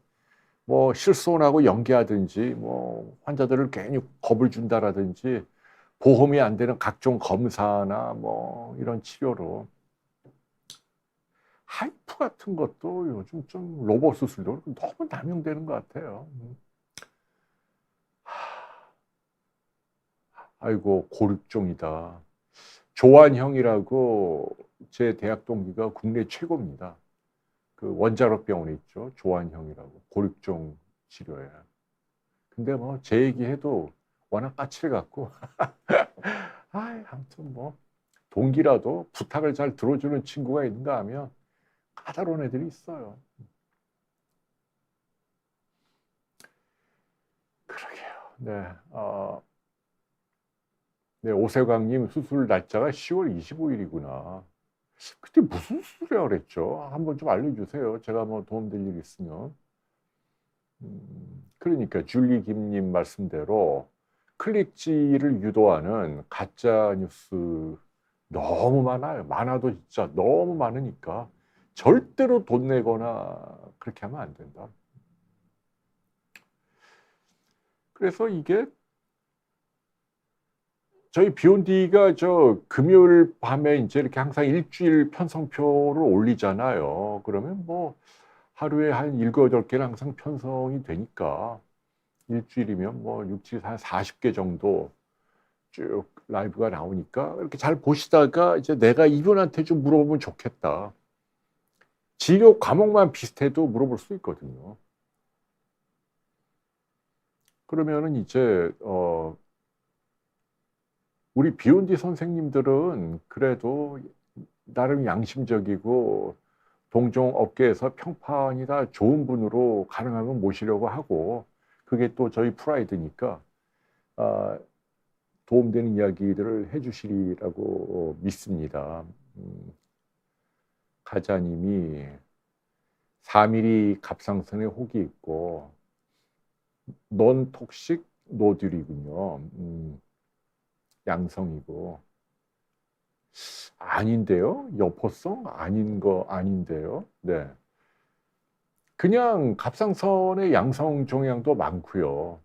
뭐 실손하고 연계하든지, 뭐 환자들을 괜히 겁을 준다라든지, 보험이 안 되는 각종 검사나 뭐 이런 치료로, 하이프 같은 것도 요즘 좀 로봇 수술도 너무 남용되는 것 같아요. 아이고, 고륙종이다. 조한형이라고 제 대학 동기가 국내 최고입니다. 그 원자력 병원에 있죠. 조한형이라고 고륙종 치료에. 근데 뭐 제 얘기해도 워낙 까칠해 갖고 아무튼 뭐 동기라도 부탁을 잘 들어주는 친구가 있는가 하면 까다로운 애들이 있어요. 그러게요. 네, 네, 오세광님 수술 날짜가 10월 25일이구나. 그때 무슨 수술이라고 그랬죠? 한번 좀 알려주세요. 제가 뭐 도움될 일 있으면. 그러니까 줄리 김님 말씀대로 클릭지를 유도하는 가짜 뉴스 너무 많아요. 많아도 진짜 너무 많으니까 절대로 돈 내거나 그렇게 하면 안 된다. 그래서 이게 저희 비욘디가 저 금요일 밤에 이제 이렇게 항상 일주일 편성표를 올리잖아요. 그러면 뭐 하루에 한 7, 8개는 항상 편성이 되니까 일주일이면 뭐 6, 7, 한 40개 정도 쭉 라이브가 나오니까 이렇게 잘 보시다가 이제 내가 이분한테 좀 물어보면 좋겠다. 진료 과목만 비슷해도 물어볼 수 있거든요. 그러면은 이제 우리 비욘디 선생님들은 그래도 나름 양심적이고 동종 업계에서 평판이 다 좋은 분으로 가능하면 모시려고 하고 그게 또 저희 프라이드니까 도움되는 이야기들을 해주시리라고 믿습니다. 가자님이 4mm 갑상선에 혹이 있고 논톡식 노듈이군요. 양성이고 아닌데요? 여포성 아닌 거 아닌데요? 네. 그냥 갑상선의 양성 종양도 많고요.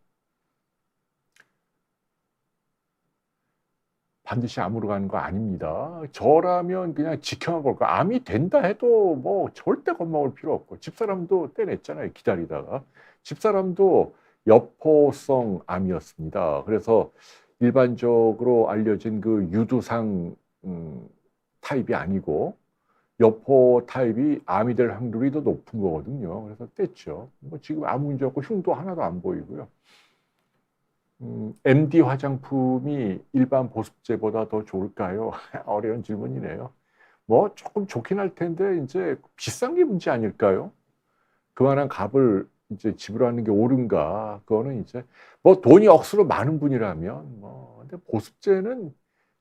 반드시 암으로 가는 거 아닙니다. 저라면 그냥 지켜만 볼 거. 암이 된다 해도 뭐 절대 겁먹을 필요 없고 집사람도 떼냈잖아요. 기다리다가. 집사람도 여포성 암이었습니다. 그래서 일반적으로 알려진 그 유두상 타입이 아니고 여포 타입이 암이 될 확률이 더 높은 거거든요. 그래서 뗐죠. 뭐 지금 아무 문제 없고 흉도 하나도 안 보이고요. MD 화장품이 일반 보습제보다 더 좋을까요? 어려운 질문이네요. 뭐 조금 좋긴 할 텐데 이제 비싼 게 문제 아닐까요? 그만한 값을 이제 지불하는 게 옳은가? 그거는 이제 뭐 돈이 억수로 많은 분이라면 뭐 근데 보습제는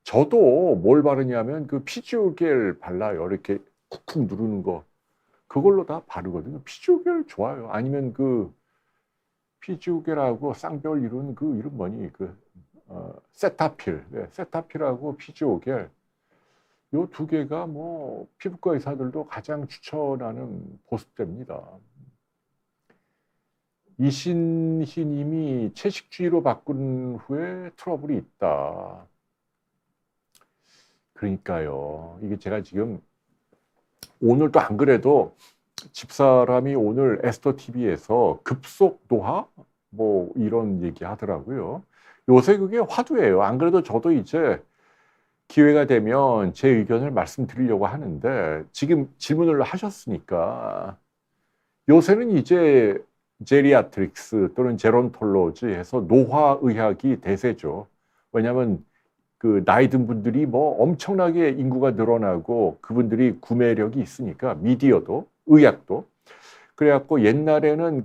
저도 뭘 바르냐면 그 피지오겔 발라요. 이렇게 쿡쿡 누르는 거 그걸로 다 바르거든요. 피지오겔 좋아요. 아니면 그 피지오겔하고 쌍별 이룬 그 이름 뭐니 세타필, 네, 세타필하고 피지오겔 요 두 개가 뭐 피부과 의사들도 가장 추천하는 보습제입니다. 이신희님이 채식주의로 바꾼 후에 트러블이 있다. 그러니까요. 이게 제가 지금 오늘도 안 그래도 집사람이 오늘 에스더 TV에서 급속 노화 뭐 이런 얘기 하더라고요. 요새 그게 화두예요. 안 그래도 저도 이제 기회가 되면 제 의견을 말씀드리려고 하는데 지금 질문을 하셨으니까 요새는 이제 제리아트릭스 또는 제론톨로지 해서 노화의학이 대세죠. 왜냐하면 그 나이 든 분들이 뭐 엄청나게 인구가 늘어나고 그분들이 구매력이 있으니까 미디어도 의학도 그래갖고 옛날에는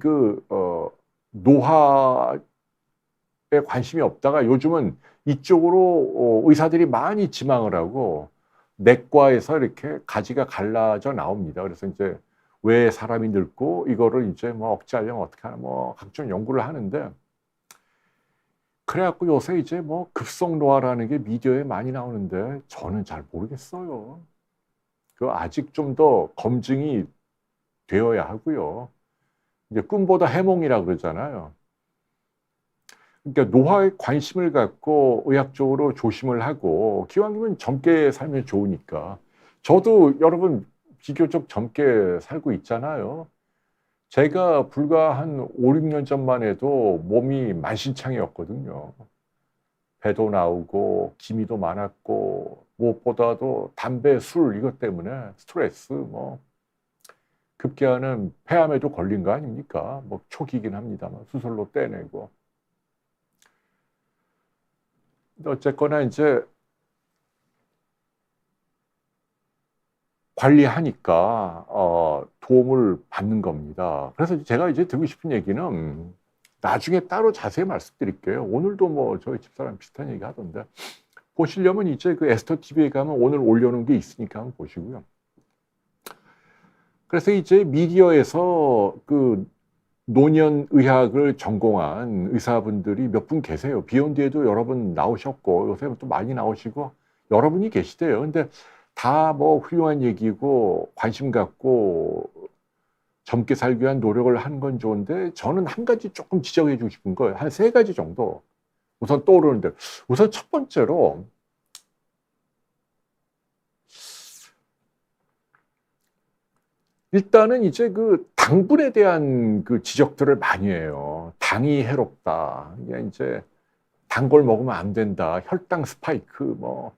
노화에 관심이 없다가 요즘은 이쪽으로 의사들이 많이 지망을 하고 내과에서 이렇게 가지가 갈라져 나옵니다. 그래서 이제 왜 사람이 늙고 이거를 이제 뭐 억제하려면 어떻게 하나 뭐 각종 연구를 하는데 그래갖고 요새 이제 뭐 급성노화라는 게 미디어에 많이 나오는데 저는 잘 모르겠어요. 그 아직 좀 더 검증이 되어야 하고요. 이제 꿈보다 해몽이라 그러잖아요. 그러니까 노화에 관심을 갖고 의학적으로 조심을 하고 기왕이면 젊게 살면 좋으니까. 저도 여러분 비교적 젊게 살고 있잖아요. 제가 불과 한 5, 6년 전만 해도 몸이 만신창이었거든요. 배도 나오고 기미도 많았고 무엇보다도 담배, 술 이것 때문에 스트레스 뭐 급기야는 폐암에도 걸린 거 아닙니까? 뭐 초기이긴 합니다만 수술로 떼내고. 근데 어쨌거나 이제 관리하니까 도움을 받는 겁니다. 그래서 제가 이제 드리고 싶은 얘기는 나중에 따로 자세히 말씀드릴게요. 오늘도 뭐 저희 집사람 비슷한 얘기 하던데 보시려면 이제 그 에스더 TV에 가면 오늘 올려놓은 게 있으니까 한번 보시고요. 그래서 이제 미디어에서 그 노년의학을 전공한 의사분들이 몇 분 계세요. 비욘드에도 여러 분 나오셨고 요새 또 많이 나오시고 여러분이 계시대요. 근데 다 뭐 훌륭한 얘기고 관심 갖고 젊게 살기 위한 노력을 하는 건 좋은데 저는 한 가지 조금 지적해 주고 싶은 거예요. 한 세 가지 정도 우선 떠오르는데 우선 첫 번째로 일단은 이제 그 당분에 대한 그 지적들을 많이 해요. 당이 해롭다. 이제 단 걸 먹으면 안 된다. 혈당 스파이크, 뭐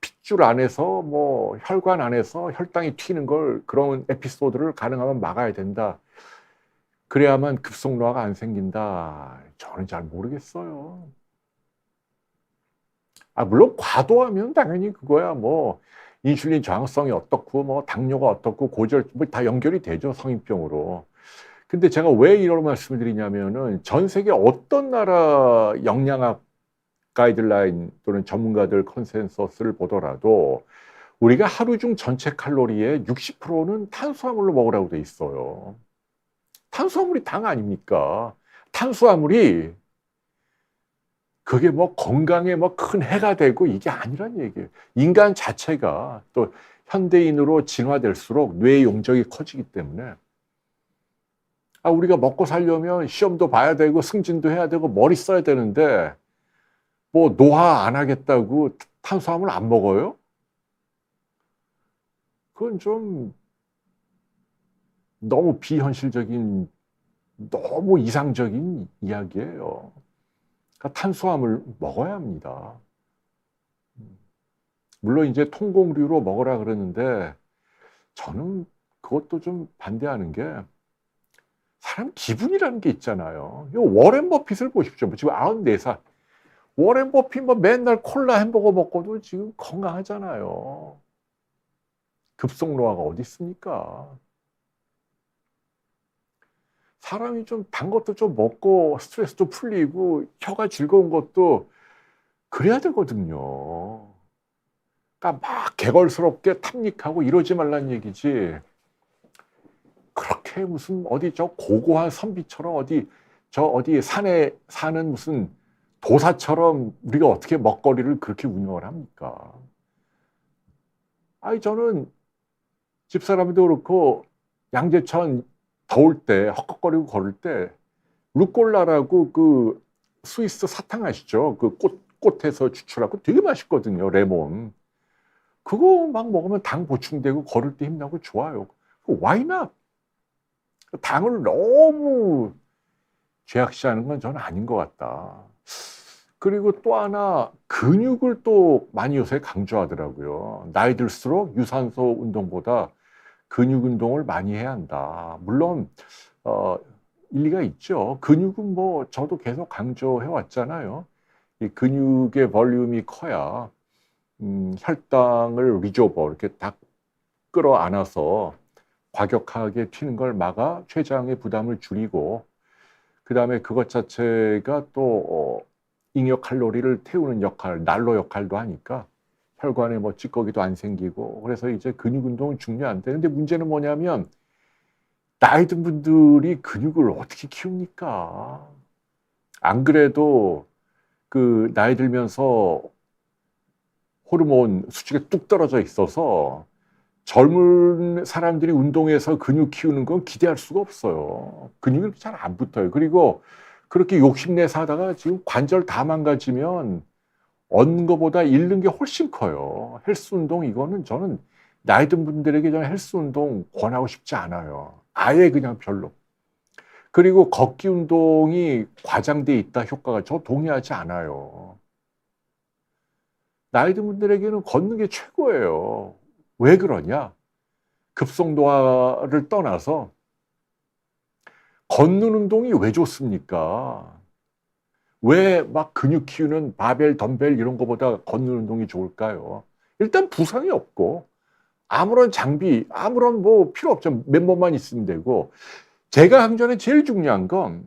핏줄 안에서 뭐 혈관 안에서 혈당이 튀는 걸 그런 에피소드를 가능하면 막아야 된다. 그래야만 급속노화가 안 생긴다. 저는 잘 모르겠어요. 물론 과도하면 당연히 그거야 뭐 인슐린 저항성이 어떻고 뭐 당뇨가 어떻고 고절 뭐 다 연결이 되죠 성인병으로. 근데 제가 왜 이런 말씀을 드리냐면은 전 세계 어떤 나라 영양학 가이드라인 또는 전문가들 컨센서스를 보더라도 우리가 하루 중 전체 칼로리의 60%는 탄수화물로 먹으라고 돼 있어요. 탄수화물이 당 아닙니까? 탄수화물이 그게 뭐 건강에 뭐 큰 해가 되고 이게 아니란 얘기예요. 인간 자체가 또 현대인으로 진화될수록 뇌 용적이 커지기 때문에 우리가 먹고 살려면 시험도 봐야 되고 승진도 해야 되고 머리 써야 되는데 뭐 노화 안 하겠다고 탄수화물 안 먹어요? 그건 좀 너무 비현실적인 너무 이상적인 이야기예요. 그러니까 탄수화물 먹어야 합니다. 물론 이제 통곡류로 먹으라 그러는데 저는 그것도 좀 반대하는 게 사람 기분이라는 게 있잖아요. 이 워렌 버핏을 보십시오. 지금 94살. 워렌 버핏 뭐 맨날 콜라 햄버거 먹고도 지금 건강하잖아요. 급속노화가 어디 있습니까? 사람이 좀 단 것도 좀 먹고 스트레스도 풀리고 혀가 즐거운 것도 그래야 되거든요. 그러니까 막 개걸스럽게 탐닉하고 이러지 말란 얘기지. 그렇게 무슨 어디 저 고고한 선비처럼 어디 산에 사는 무슨 도사처럼 우리가 어떻게 먹거리를 그렇게 운영을 합니까? 저는 집사람도 그렇고 양재천 더울 때 헉헉거리고 걸을 때 루꼴라라고 그 스위스 사탕 아시죠? 그 꽃에서 추출하고 되게 맛있거든요. 레몬. 그거 막 먹으면 당 보충되고 걸을 때 힘나고 좋아요. Why not? 당을 너무 죄악시하는 건 저는 아닌 것 같다. 그리고 또 하나 근육을 또 많이 요새 강조하더라고요. 나이 들수록 유산소 운동보다 근육 운동을 많이 해야 한다. 물론 일리가 있죠. 근육은 뭐 저도 계속 강조해 왔잖아요. 이 근육의 볼륨이 커야 혈당을 리조버 이렇게 딱 끌어안아서 과격하게 튀는 걸 막아 췌장의 부담을 줄이고 그다음에 그것 자체가 또 잉여 칼로리를 태우는 역할, 난로 역할도 하니까 혈관에 뭐 찌꺼기도 안 생기고 그래서 이제 근육 운동은 중요한데 근데 문제는 뭐냐면 나이 든 분들이 근육을 어떻게 키웁니까? 안 그래도 그 나이 들면서 호르몬 수치가 뚝 떨어져 있어서 젊은 사람들이 운동해서 근육 키우는 건 기대할 수가 없어요. 근육이 잘 안 붙어요. 그리고 그렇게 욕심내서 하다가 지금 관절 다 망가지면 얻는 것보다 잃는 게 훨씬 커요. 헬스 운동 이거는 저는 나이 든 분들에게 저는 헬스 운동 권하고 싶지 않아요. 아예 그냥 별로. 그리고 걷기 운동이 과장돼 있다 효과가 저 동의하지 않아요. 나이 든 분들에게는 걷는 게 최고예요. 왜 그러냐? 급속 노화를 떠나서 걷는 운동이 왜 좋습니까? 왜 막 근육 키우는 바벨, 덤벨 이런 거보다 걷는 운동이 좋을까요? 일단 부상이 없고 아무런 장비, 아무런 뭐 필요 없죠. 맨몸만 있으면 되고. 제가 하기 전에 제일 중요한 건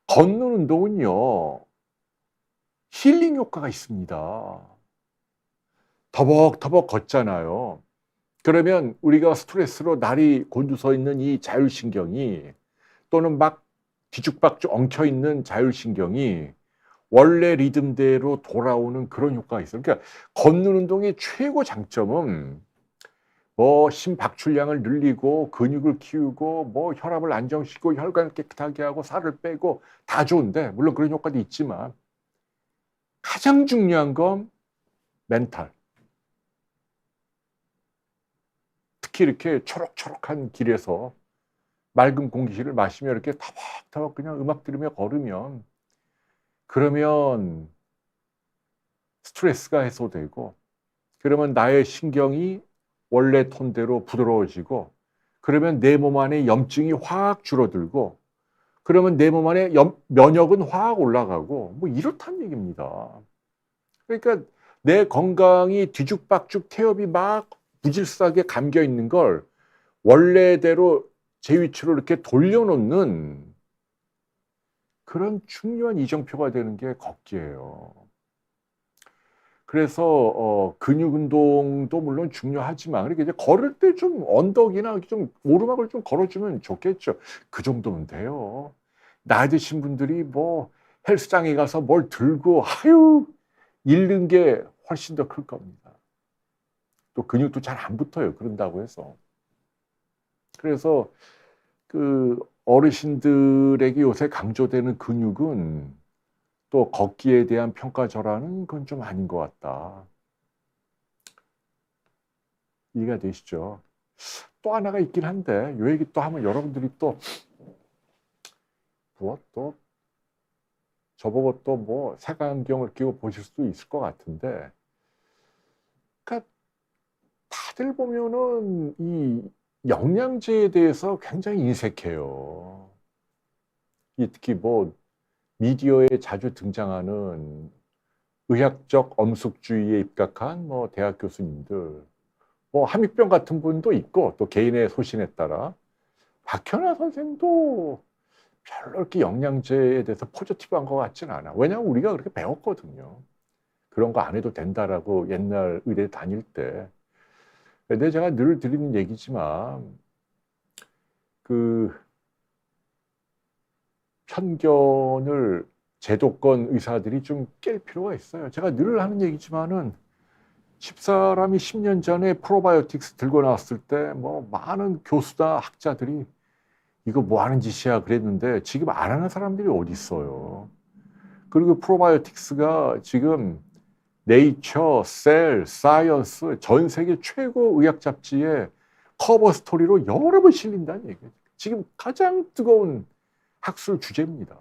걷는 운동은요, 힐링 효과가 있습니다. 터벅터벅 걷잖아요. 그러면 우리가 스트레스로 날이 곤두서 있는 이 자율신경이 또는 막 뒤죽박죽 엉켜있는 자율신경이 원래 리듬대로 돌아오는 그런 효과가 있어요. 그러니까 걷는 운동의 최고 장점은 뭐 심박출량을 늘리고 근육을 키우고 뭐 혈압을 안정시키고 혈관을 깨끗하게 하고 살을 빼고 다 좋은데 물론 그런 효과도 있지만 가장 중요한 건 멘탈. 특히 이렇게 초록초록한 길에서 맑은 공기를 마시며 이렇게 타박타박 그냥 음악 들으며 걸으면 그러면 스트레스가 해소되고 그러면 나의 신경이 원래 톤대로 부드러워지고 그러면 내 몸 안에 염증이 확 줄어들고 그러면 내 몸 안에 면역은 확 올라가고 뭐 이렇다는 얘기입니다. 그러니까 내 건강이 뒤죽박죽 태엽이 막 무질서하게 감겨 있는 걸 원래대로 제 위치로 이렇게 돌려놓는 그런 중요한 이정표가 되는 게 걷기예요. 그래서 근육 운동도 물론 중요하지만 그렇게 이제 걸을 때 좀 언덕이나 좀 오르막을 좀 걸어주면 좋겠죠. 그 정도면 돼요. 나이 드신 분들이 뭐 헬스장에 가서 뭘 들고 아유 잃는 게 훨씬 더 클 겁니다. 또 근육도 잘 안 붙어요. 그런다고 해서. 그래서 그 어르신들에게 요새 강조되는 근육은 또 걷기에 대한 평가절하는 건 좀 아닌 것 같다. 이해가 되시죠? 또 하나가 있긴 한데 요 얘기 또 하면 여러분들이 또 뭐 또 저보고 또 뭐 색안경을 끼고 보실 수도 있을 것 같은데 그러니까 다들 보면은 이 영양제에 대해서 굉장히 인색해요. 특히 뭐 미디어에 자주 등장하는 의학적 엄숙주의에 입각한 뭐 대학 교수님들, 뭐 함익병 같은 분도 있고 또 개인의 소신에 따라 박현아 선생도 별로 이렇게 영양제에 대해서 포지티브한 것 같지는 않아. 왜냐하면 우리가 그렇게 배웠거든요. 그런 거 안 해도 된다라고 옛날 의대 다닐 때. 근데 제가 늘 드리는 얘기지만 그 편견을 제도권 의사들이 좀 깰 필요가 있어요. 제가 늘 하는 얘기지만은 집사람이 10년 전에 프로바이오틱스 들고 나왔을 때 뭐 많은 교수다 학자들이 이거 뭐 하는 짓이야 그랬는데 지금 안 하는 사람들이 어디 있어요. 그리고 프로바이오틱스가 지금 네이처, 셀, 사이언스 전 세계 최고 의학 잡지에 커버 스토리로 여러 번 실린다는 얘기예요. 지금 가장 뜨거운 학술 주제입니다.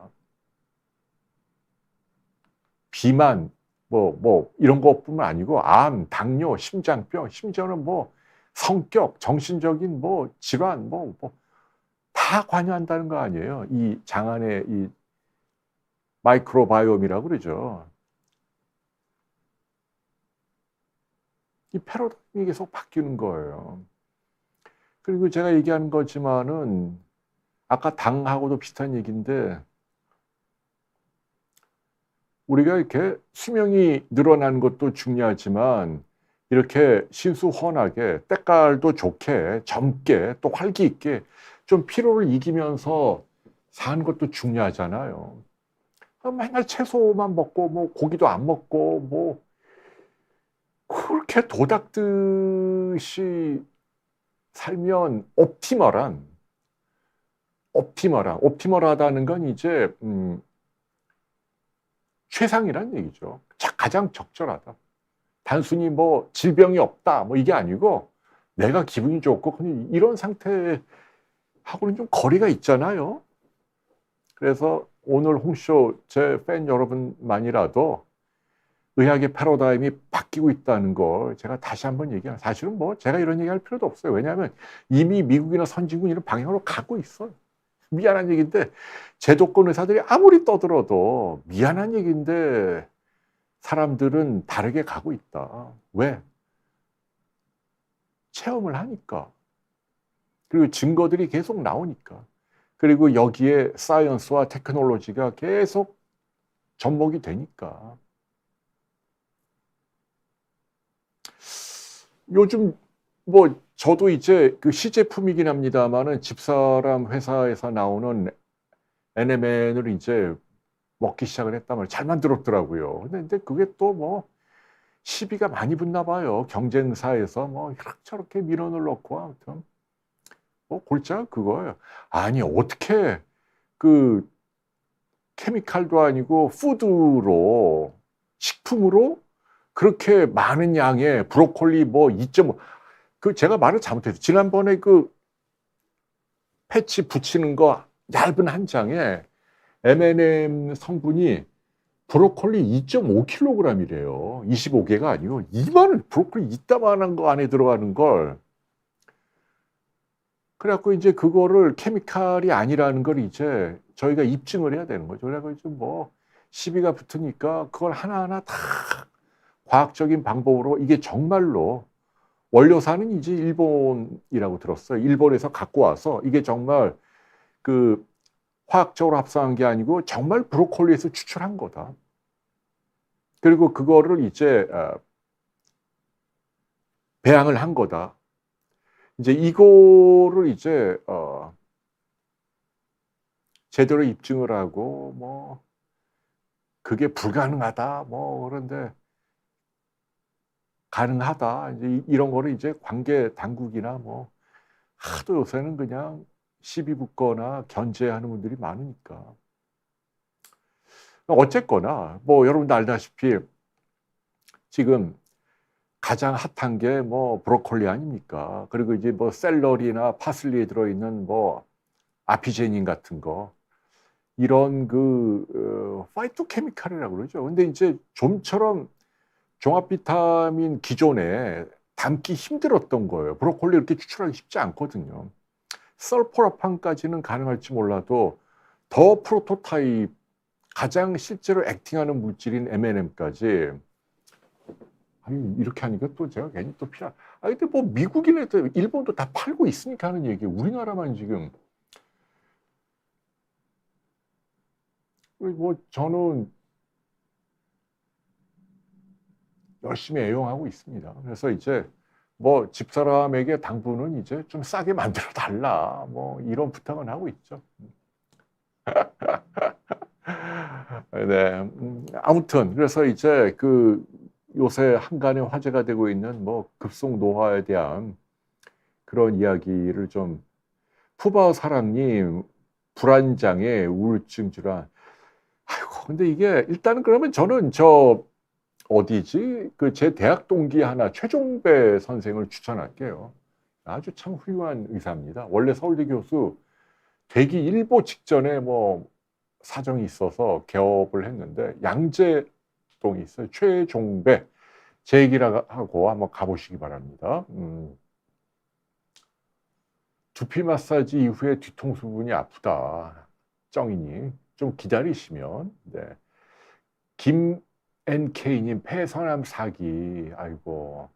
비만, 뭐 이런 것뿐만 아니고 암, 당뇨, 심장병, 심지어는 뭐 성격, 정신적인 뭐 질환, 다 관여한다는 거 아니에요. 이 장안의 이 마이크로바이옴이라고 그러죠. 이 패러다임이 계속 바뀌는 거예요. 그리고 제가 얘기하는 거지만은 아까 당하고도 비슷한 얘기인데 우리가 이렇게 수명이 늘어나는 것도 중요하지만 이렇게 신수헌하게 때깔도 좋게 젊게 또 활기 있게 좀 피로를 이기면서 사는 것도 중요하잖아요. 맨날 채소만 먹고 뭐 고기도 안 먹고 뭐 그렇게 도닥듯이 살면 옵티멀하다는 건 이제 최상이란 얘기죠. 가장 적절하다. 단순히 뭐 질병이 없다 뭐 이게 아니고 내가 기분이 좋고 그냥 이런 상태하고는 좀 거리가 있잖아요. 그래서 오늘 홍쇼 제 팬 여러분만이라도 의학의 패러다임이 바뀌고 있다는 걸 제가 다시 한번 얘기해요. 사실은 뭐 제가 이런 얘기할 필요도 없어요. 왜냐하면 이미 미국이나 선진국 이런 방향으로 가고 있어요. 미안한 얘기인데 제도권 의사들이 아무리 떠들어도 미안한 얘기인데 사람들은 다르게 가고 있다. 왜? 체험을 하니까. 그리고 증거들이 계속 나오니까. 그리고 여기에 사이언스와 테크놀로지가 계속 접목이 되니까. 요즘 뭐 저도 이제 그 시제품이긴 합니다마는 집사람 회사에서 나오는 NMN을 이제 먹기 시작을 했단 말이에요. 잘 만들었더라고요. 근데 그게 또 뭐 시비가 많이 붙나 봐요. 경쟁사에서 뭐 이렇게 민원을 넣고 아무튼 뭐 골자가 그거예요. 아니 어떻게 그 케미칼도 아니고 푸드로 식품으로 그렇게 많은 양의 브로콜리 뭐 2.5 그 제가 말을 잘못했어요. 지난번에 그 패치 붙이는 거 얇은 한 장에 M&M 성분이 브로콜리 2.5 킬로그램이래요. 25개가 아니고 이만한 브로콜리 이따만한 거 안에 들어가는 걸. 그래 갖고 이제 그거를 케미칼이 아니라는 걸 이제 저희가 입증을 해야 되는 거죠. 그래 가지고 뭐 시비가 붙으니까 그걸 하나하나 다 과학적인 방법으로 이게 정말로 원료사는 이제 일본이라고 들었어요. 일본에서 갖고 와서 이게 정말 그 화학적으로 합성한 게 아니고 정말 브로콜리에서 추출한 거다. 그리고 그거를 이제 배양을 한 거다. 이제 이거를 이제 제대로 입증을 하고 뭐 그게 불가능하다 뭐 그런데 가능하다 이제 이런 거를 이제 관계 당국이나 뭐 하도 요새는 그냥 시비 붙거나 견제하는 분들이 많으니까. 어쨌거나 뭐 여러분도 알다시피 지금 가장 핫한 게 뭐 브로콜리 아닙니까? 그리고 이제 뭐 샐러리나 파슬리에 들어있는 뭐 아피제닌 같은 거 이런 그 파이토케미칼이라고 그러죠. 근데 이제 좀처럼 종합 비타민 기존에 담기 힘들었던 거예요. 브로콜리 이렇게 추출하기 쉽지 않거든요. 설포라판까지는 가능할지 몰라도 더 프로토타입 가장 실제로 액팅하는 물질인 MNM까지 아니 이렇게 하니까 또 제가 괜히 또 피하. 아 근데 뭐 미국이나 일본도 다 팔고 있으니까 하는 얘기예요. 우리나라만 지금 뭐 저는 열심히 애용하고 있습니다. 그래서 이제 뭐 집사람에게 당부는 이제 좀 싸게 만들어 달라. 뭐 이런 부탁은 하고 있죠. 네. 아무튼 그래서 이제 그 요새 한간에 화제가 되고 있는 뭐 급속 노화에 대한 그런 이야기를 좀 푸바오 사랑님 불안장애 우울증 질환. 아이고 근데 이게 일단은 그러면 저는 저 어디지? 그 제 대학 동기 하나 최종배 선생을 추천할게요. 아주 참 훌륭한 의사입니다. 원래 서울대 교수 되기 일보 직전에 뭐 사정이 있어서 개업을 했는데 양재동에 있어요. 최종배 제 얘기를 하고 한번 가보시기 바랍니다. 두피 마사지 이후에 뒤통수 부분이 아프다. 쩡이니 좀 기다리시면 네. 김NK님 폐선암 사기 아이고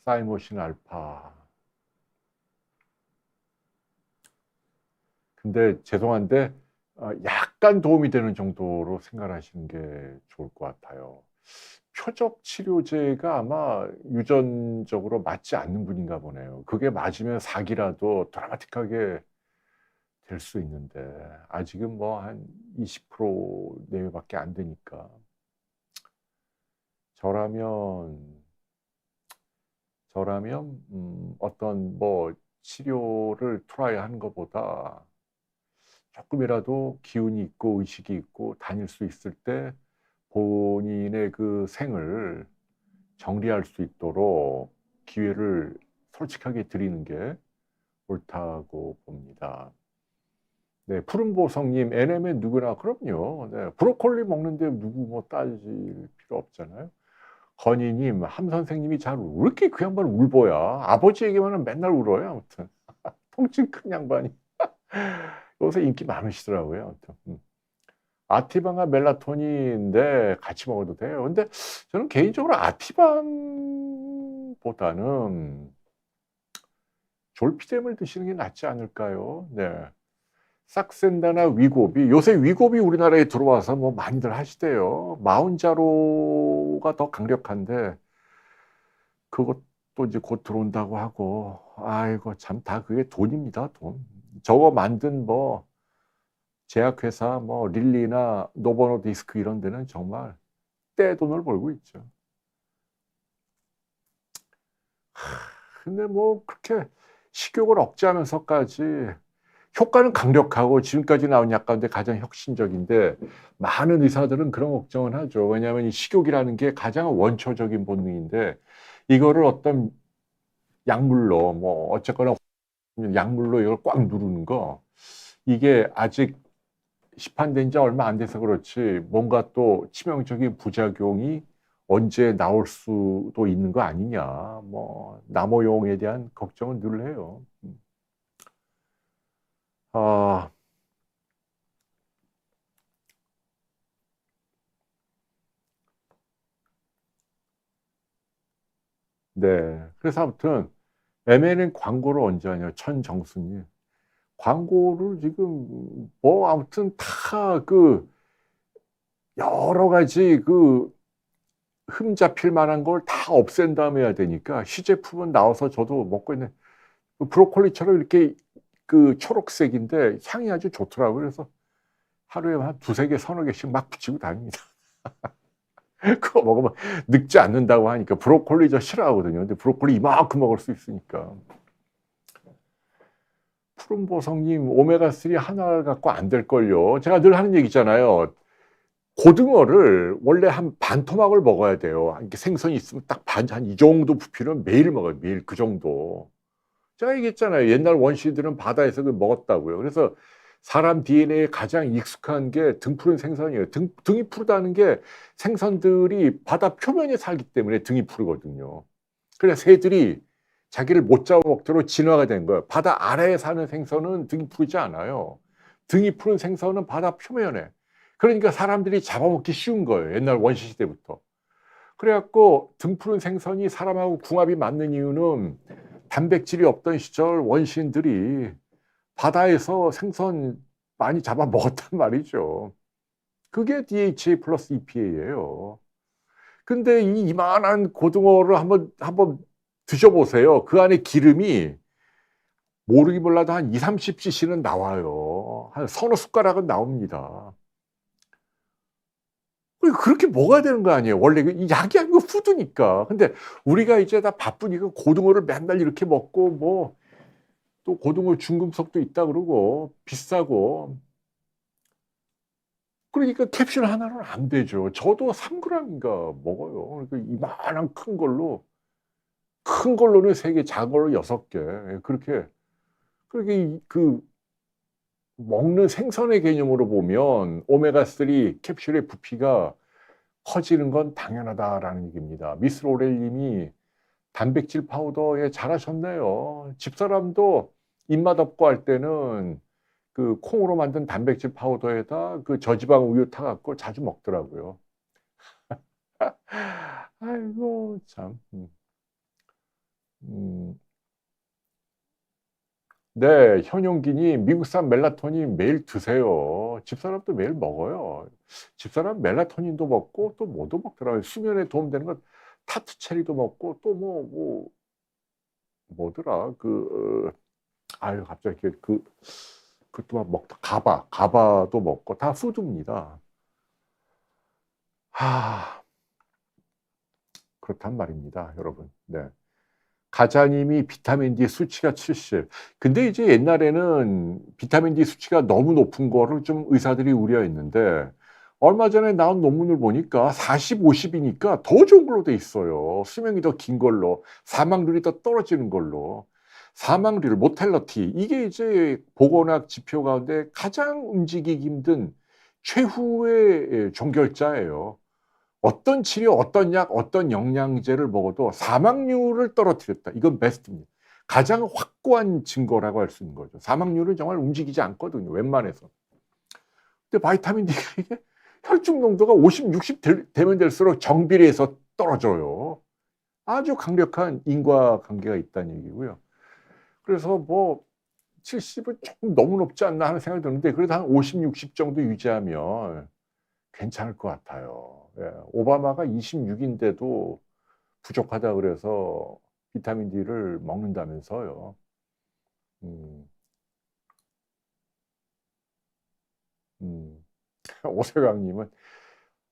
사이모신 알파 근데 죄송한데 약간 도움이 되는 정도로 생각하시는 게 좋을 것 같아요. 표적 치료제가 아마 유전적으로 맞지 않는 분인가 보네요. 그게 맞으면 사기라도 드라마틱하게 될 수 있는데 아직은 뭐 한 20% 내외밖에 안 되니까 저라면 어떤 뭐 치료를 트라이 하는 것보다 조금이라도 기운이 있고 의식이 있고 다닐 수 있을 때 본인의 그 생을 정리할 수 있도록 기회를 솔직하게 드리는 게 옳다고 봅니다. 네, 푸른보성님, NM은 누구나 그럼요. 네, 브로콜리 먹는데 누구 뭐 따질 필요 없잖아요. 건희님, 함 선생님이 잘 울어. 왜 이렇게 그 양반 울보야? 아버지 얘기만 하면 맨날 울어요. 아무튼 통증 큰 양반이 요새 인기 많으시더라고요. 아무튼 아티방과 멜라토닌인데 같이 먹어도 돼요. 근데 저는 개인적으로 아티방보다는 졸피뎀을 드시는 게 낫지 않을까요? 네. 싹센다나 위고비. 요새 위고비 우리나라에 들어와서 뭐 많이들 하시대요. 마운자로가 더 강력한데 그것도 이제 곧 들어온다고 하고, 아이고 참 다 그게 돈입니다, 돈. 저거 만든 뭐 제약회사 뭐 릴리나 노보노디스크 이런 데는 정말 떼돈을 벌고 있죠. 근데 뭐 그렇게 식욕을 억제하면서까지 효과는 강력하고 지금까지 나온 약 가운데 가장 혁신적인데 많은 의사들은 그런 걱정을 하죠. 왜냐하면 이 식욕이라는 게 가장 원초적인 본능인데 이거를 어떤 약물로 뭐 어쨌거나 약물로 이걸 꽉 누르는 거 이게 아직 시판된 지 얼마 안 돼서 그렇지 뭔가 또 치명적인 부작용이 언제 나올 수도 있는 거 아니냐. 뭐 남모용에 대한 걱정은 늘 해요. 아, 네. 그래서 아무튼 MN은 광고를 언제 하냐, 천정수님. 광고를 지금 뭐 아무튼 다 그 여러 가지 그 흠잡힐 만한 걸 다 없앤 다음에 해야 되니까 시제품은 나와서 저도 먹고 있는 그 브로콜리처럼 이렇게 그 초록색인데 향이 아주 좋더라고요. 그래서 하루에 한 두세 개, 서너 개씩 막 붙이고 다닙니다. 그거 먹으면 늙지 않는다고 하니까 브로콜리 저 싫어하거든요. 근데 브로콜리 이만큼 먹을 수 있으니까. 푸른보성님 오메가3 하나 갖고 안 될걸요. 제가 늘 하는 얘기잖아요. 고등어를 원래 한 반 토막을 먹어야 돼요. 이렇게 생선이 있으면 딱 반, 한 이 정도 부피는 매일 먹어요. 매일 그 정도. 제가 얘기했잖아요. 옛날 원시들은 바다에서 그 먹었다고요. 그래서 사람 DNA에 가장 익숙한 게 등푸른 생선이에요. 등이 푸르다는 게 생선들이 바다 표면에 살기 때문에 등이 푸르거든요. 그래서 새들이 자기를 못 잡아먹도록 진화가 된 거예요. 바다 아래에 사는 생선은 등이 푸르지 않아요. 등이 푸른 생선은 바다 표면에. 그러니까 사람들이 잡아먹기 쉬운 거예요. 옛날 원시시대부터. 그래갖고 등 푸른 생선이 사람하고 궁합이 맞는 이유는 단백질이 없던 시절 원시인들이 바다에서 생선 많이 잡아 먹었단 말이죠. 그게 DHA 플러스 EPA예요. 근데 이 이만한 고등어를 한번 드셔보세요. 그 안에 기름이 모르기 몰라도 한 2, 30cc는 나와요. 한 서너 숟가락은 나옵니다. 그렇게 먹어야 되는 거 아니에요. 원래 이 약이 아니고 푸드니까. 근데 우리가 이제 다 바쁘니까 고등어를 맨날 이렇게 먹고 뭐 또 고등어 중금속도 있다 그러고 비싸고 그러니까 캡슐 하나는 안 되죠. 저도 3g인가 먹어요. 그러니까 이만한 큰 걸로는 3개, 작은 걸로 6개. 그렇게 그 먹는 생선의 개념으로 보면 오메가3 캡슐의 부피가 커지는 건 당연하다라는 얘기입니다. 미스 로렐님이 단백질 파우더에 잘하셨네요. 집사람도 입맛 없고 할 때는 그 콩으로 만든 단백질 파우더에다 그 저지방 우유 타갖고 자주 먹더라고요. 아이고 참. 음. 네, 현용기님 미국산 멜라토닌 매일 드세요. 집사람도 매일 먹어요. 집사람 멜라토닌도 먹고 또 뭐도 먹더라고요. 수면에 도움되는 건 타투 체리도 먹고 또 뭐더라 아유 갑자기 그것도 막 먹다 가바도 먹고 다 푸드입니다. 그렇단 말입니다, 여러분. 네. 가자님이 비타민 D 수치가 70. 근데 이제 옛날에는 비타민 D 수치가 너무 높은 거를 좀 의사들이 우려했는데 얼마 전에 나온 논문을 보니까 40, 50이니까 더 좋은 걸로 돼 있어요. 수명이 더 긴 걸로, 사망률이 더 떨어지는 걸로. 사망률, 모텔러티, 이게 이제 보건학 지표 가운데 가장 움직이기 힘든 최후의 종결자예요. 어떤 치료, 어떤 약, 어떤 영양제를 먹어도 사망률을 떨어뜨렸다. 이건 베스트입니다. 가장 확고한 증거라고 할 수 있는 거죠. 사망률은 정말 움직이지 않거든요, 웬만해서. 근데 바이타민 D가 이게 혈중 농도가 50, 60 되면 될수록 정비례해서 떨어져요. 아주 강력한 인과관계가 있다는 얘기고요. 그래서 뭐 70은 조금 너무 높지 않나 하는 생각이 드는데 그래도 한 50, 60 정도 유지하면 괜찮을 것 같아요. 예, 오바마가 26인데도 부족하다 그래서 비타민 D를 먹는다면서요. 음, 오세강님은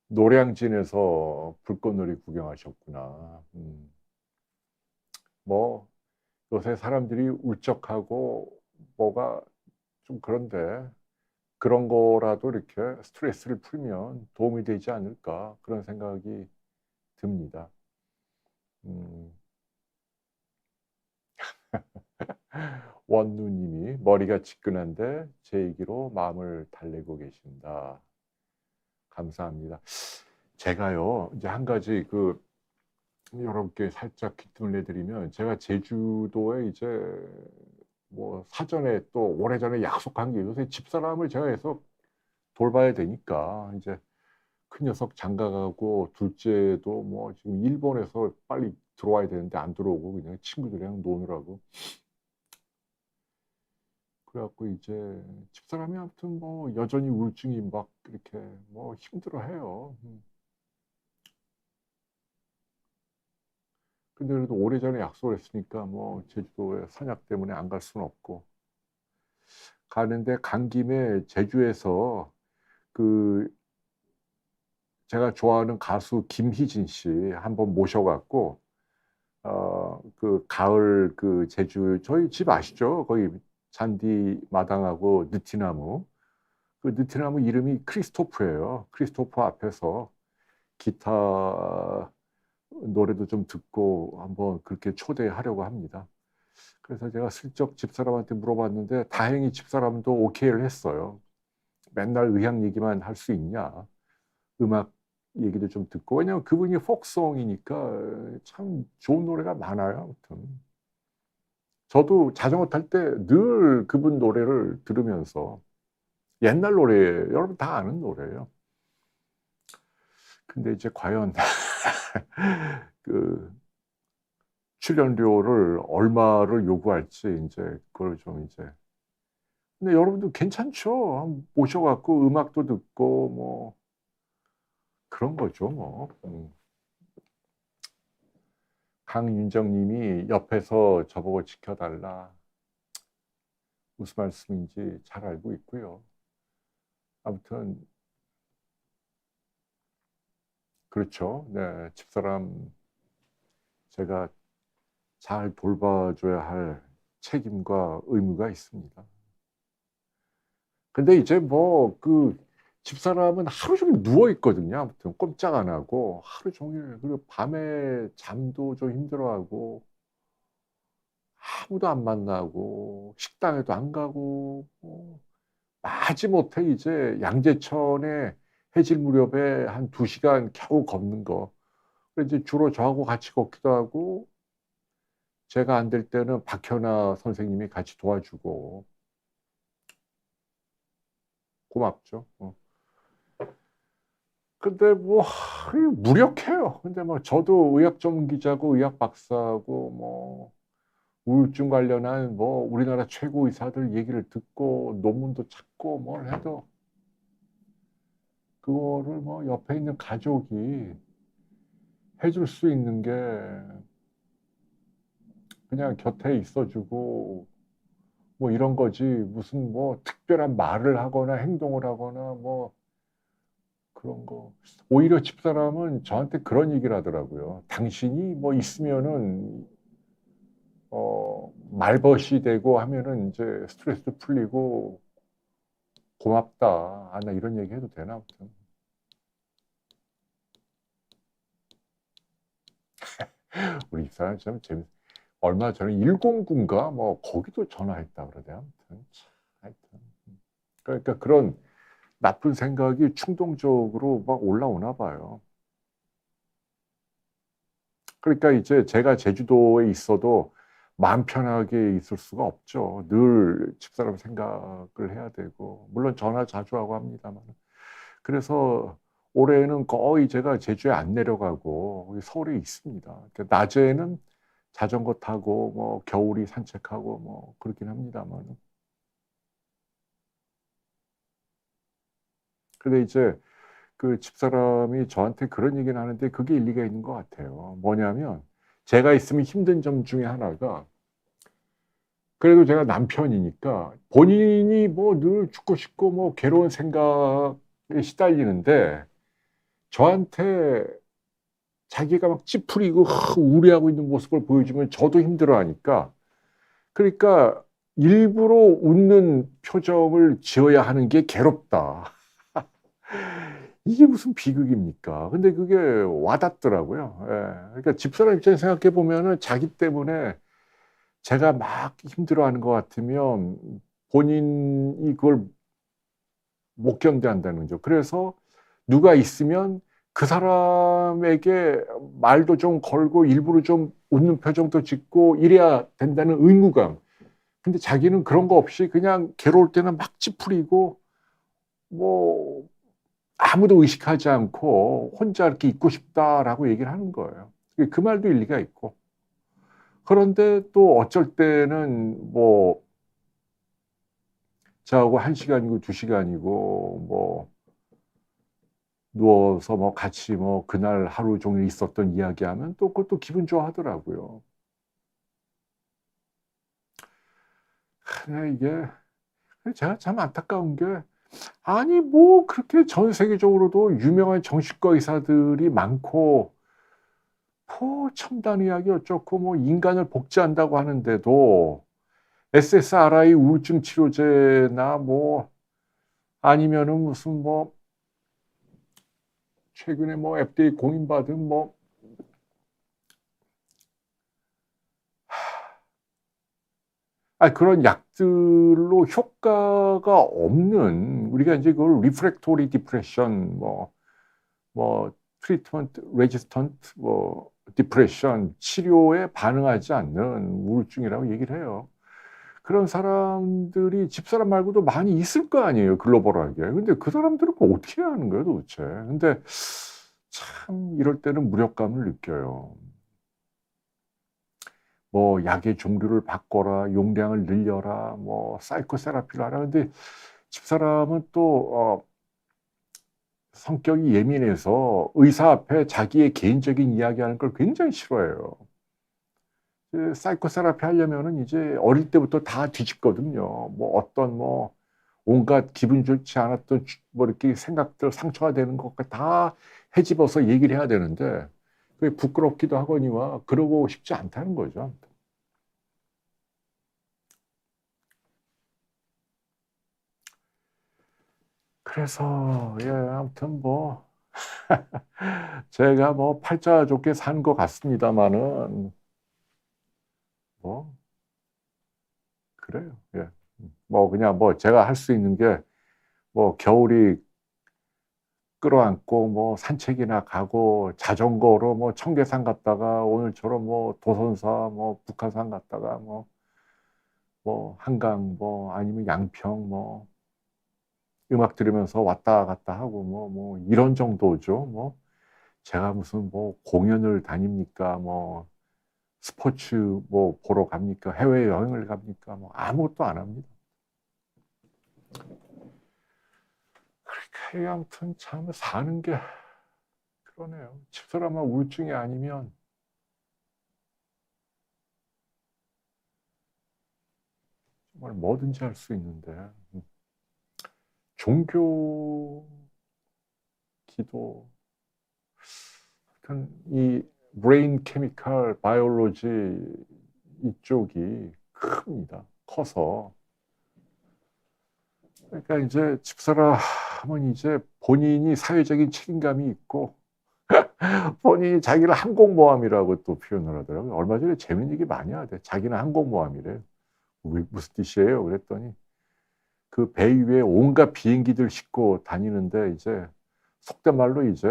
노량진에서 불꽃놀이 구경하셨구나. 뭐 요새 사람들이 울적하고 뭐가 좀 그런데 그런 거라도 이렇게 스트레스를 풀면 도움이 되지 않을까 그런 생각이 듭니다. 음, 원누님이 머리가 지끈한데 제 얘기로 마음을 달래고 계신다. 감사합니다. 제가요 이제 한 가지 여러분께 살짝 기뜸을 내드리면 제가 제주도에 이제 뭐 사전에 또 오래전에 약속한 게 요새 집사람을 제가 해서 돌봐야 되니까 이제 큰 녀석 장가가고 둘째도 뭐 지금 일본에서 빨리 들어와야 되는데 안 들어오고 그냥 친구들이랑 노느라고 그래갖고 이제 집사람이 아무튼 뭐 여전히 우울증이 막 이렇게 뭐 힘들어해요. 근데 그래도 오래전에 약속을 했으니까 뭐 제주도에 선약 때문에 안 갈 수는 없고 가는데 간 김에 제주에서 그 제가 좋아하는 가수 김희진 씨 한번 모셔갖고 그 가을 그 제주 저희 집 아시죠? 거기 잔디 마당하고 느티나무 그 느티나무 이름이 크리스토프예요. 크리스토프 앞에서 기타 노래도 좀 듣고 한번 그렇게 초대하려고 합니다. 그래서 제가 슬쩍 집사람한테 물어봤는데 다행히 집사람도 오케이를 했어요. 맨날 의학 얘기만 할 수 있냐? 음악 얘기도 좀 듣고 왜냐면 그분이 폭송이니까 참 좋은 노래가 많아요. 아무튼 저도 자전거 탈 때 늘 그분 노래를 들으면서 옛날 노래예요. 여러분 다 아는 노래예요. 근데 이제 과연 그 출연료를 얼마를 요구할지 이제 그걸 좀 이제 근데 여러분도 괜찮죠. 한번 모셔갖고 음악도 듣고 뭐 그런 거죠 뭐. 강윤정님이 옆에서 저보고 지켜달라. 무슨 말씀인지 잘 알고 있고요. 아무튼 그렇죠. 네, 집사람 제가 잘 돌봐줘야 할 책임과 의무가 있습니다. 근데 이제 뭐 집사람은 하루 종일 누워 있거든요. 아무튼 꼼짝 안 하고 하루 종일 그리고 밤에 잠도 좀 힘들어하고 아무도 안 만나고 식당에도 안 가고 뭐 마지못해 이제 양재천에 해질 무렵에 한 2시간 겨우 걷는 거. 이제 주로 저하고 같이 걷기도 하고 제가 안 될 때는 박현아 선생님이 같이 도와주고 고맙죠. 근데 뭐 무력해요. 근데 뭐 저도 의학 전문 기자고 의학 박사고 뭐 우울증 관련한 뭐 우리나라 최고 의사들 얘기를 듣고 논문도 찾고 뭘 해도 그거를 뭐 옆에 있는 가족이 해줄 수 있는 게 그냥 곁에 있어주고 뭐 이런 거지 무슨 뭐 특별한 말을 하거나 행동을 하거나 뭐 그런 거 오히려 집사람은 저한테 그런 얘기를 하더라고요. 당신이 뭐 있으면은 말벗이 되고 하면은 이제 스트레스도 풀리고 고맙다. 아, 나 이런 얘기 해도 되나? 아무튼. 우리 집사람 참 재밌. 얼마 전에 109인가 뭐 거기도 전화했다 그러대. 아무튼 하여튼 그러니까 그런 나쁜 생각이 충동적으로 막 올라오나 봐요. 그러니까 이제 제가 제주도에 있어도 마음 편하게 있을 수가 없죠. 늘 집사람 생각을 해야 되고 물론 전화 자주 하고 합니다만. 그래서 올해는 거의 제가 제주에 안 내려가고 서울에 있습니다. 그러니까 낮에는 자전거 타고 뭐 겨울이 산책하고 뭐 그렇긴 합니다만. 근데 이제 그 집사람이 저한테 그런 얘기는 하는데 그게 일리가 있는 것 같아요. 뭐냐면 제가 있으면 힘든 점 중에 하나가 그래도 제가 남편이니까 본인이 뭐 늘 죽고 싶고 뭐 괴로운 생각에 시달리는데 저한테 자기가 막 찌푸리고 우울해하고 있는 모습을 보여주면 저도 힘들어하니까 그러니까 일부러 웃는 표정을 지어야 하는 게 괴롭다. 이게 무슨 비극입니까? 근데 그게 와닿더라고요. 예. 그러니까 집사람 입장에서 생각해 보면은 자기 때문에 제가 막 힘들어하는 것 같으면 본인이 그걸 못 견뎌한다는 거죠. 그래서 누가 있으면 그 사람에게 말도 좀 걸고 일부러 좀 웃는 표정도 짓고 이래야 된다는 의무감. 근데 자기는 그런 거 없이 그냥 괴로울 때는 막 찌푸리고 뭐 아무도 의식하지 않고 혼자 이렇게 있고 싶다라고 얘기를 하는 거예요. 그 말도 일리가 있고. 그런데 또 어쩔 때는 뭐 저하고 1시간이고 2시간이고 뭐 누워서 뭐 같이 뭐 그날 하루 종일 있었던 이야기하면 또 그것도 기분 좋아하더라고요. 근데 이게 제가 참 안타까운 게 아니 뭐 그렇게 전 세계적으로도 유명한 정신과 의사들이 많고 뭐 첨단 의학이 어쩌고 뭐 인간을 복제한다고 하는데도 SSRI 우울증 치료제나 뭐 아니면은 무슨 뭐 최근에 뭐 FDA 공인받은 뭐 그런 약들로 효과가 없는 우리가 인제 그걸 refractory depression 뭐 treatment resistant 뭐 depression 치료에 반응하지 않는 우울증이라고 얘기를 해요. 그런 사람들이 집사람 말고도 많이 있을 거 아니에요, 글로벌하게. 근데 그 사람들은 그 어떻게 해야 하는 거예요, 도대체. 근데 참 이럴 때는 무력감을 느껴요. 뭐 약의 종류를 바꿔라, 용량을 늘려라, 뭐 사이코세라피를 하라. 근데 집사람은 또 성격이 예민해서 의사 앞에 자기의 개인적인 이야기하는 걸 굉장히 싫어해요. 그 사이코세라피 하려면은 이제 어릴 때부터 다 뒤집거든요. 뭐 어떤 뭐 온갖 기분 좋지 않았던 뭐 이렇게 생각들 상처가 되는 것까 다 헤집어서 얘기를 해야 되는데 그게 부끄럽기도 하거니와 그러고 싶지 않다는 거죠. 그래서 예 아무튼 뭐 제가 뭐 팔자 좋게 산 것 같습니다마는 뭐 그래요. 예. 뭐 그냥 뭐 제가 할 수 있는 게 뭐 겨울이 끌어안고 뭐 산책이나 가고 자전거로 뭐 청계산 갔다가 오늘처럼 뭐 도선사 뭐 북한산 갔다가 뭐 한강 뭐 아니면 양평 뭐 음악 들으면서 왔다 갔다 하고 뭐 이런 정도죠. 뭐 제가 무슨 뭐 공연을 다닙니까? 뭐 스포츠 뭐 보러 갑니까? 해외여행을 갑니까? 뭐 아무것도 안 합니다. 그러니까 아무튼 참 사는 게 그러네요. 집사람만 우울증이 아니면 정말 뭐든지 할 수 있는데 종교, 기도, 하여튼 이 브레인 케미칼 바이올로지 이쪽이 큽니다. 커서 그러니까 이제 집사람은 이제 본인이 사회적인 책임감이 있고 본인이 자기를 항공모함이라고 또 표현을 하더라고요. 얼마 전에 재밌는 얘기 많이 하대. 자기는 항공모함이래. 무슨 뜻이에요? 그랬더니 그 배 위에 온갖 비행기들 싣고 다니는데 이제 속된 말로 이제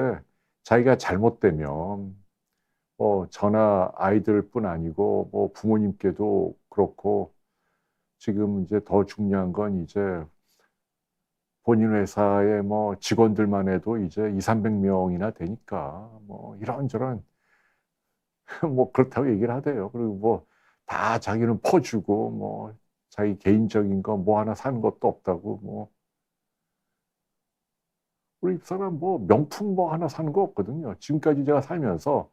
자기가 잘못되면 저나 아이들뿐 아니고 뭐 부모님께도 그렇고 지금 이제 더 중요한 건 이제 본인 회사의 뭐 직원들만 해도 이제 200~300명이나 되니까 뭐 이런저런 뭐 그렇다고 얘기를 하대요. 그리고 뭐 다 자기는 퍼주고 뭐 자기 개인적인 거 뭐 하나 사는 것도 없다고 뭐 우리 집사람 뭐 명품 뭐 하나 사는 거 없거든요. 지금까지 제가 살면서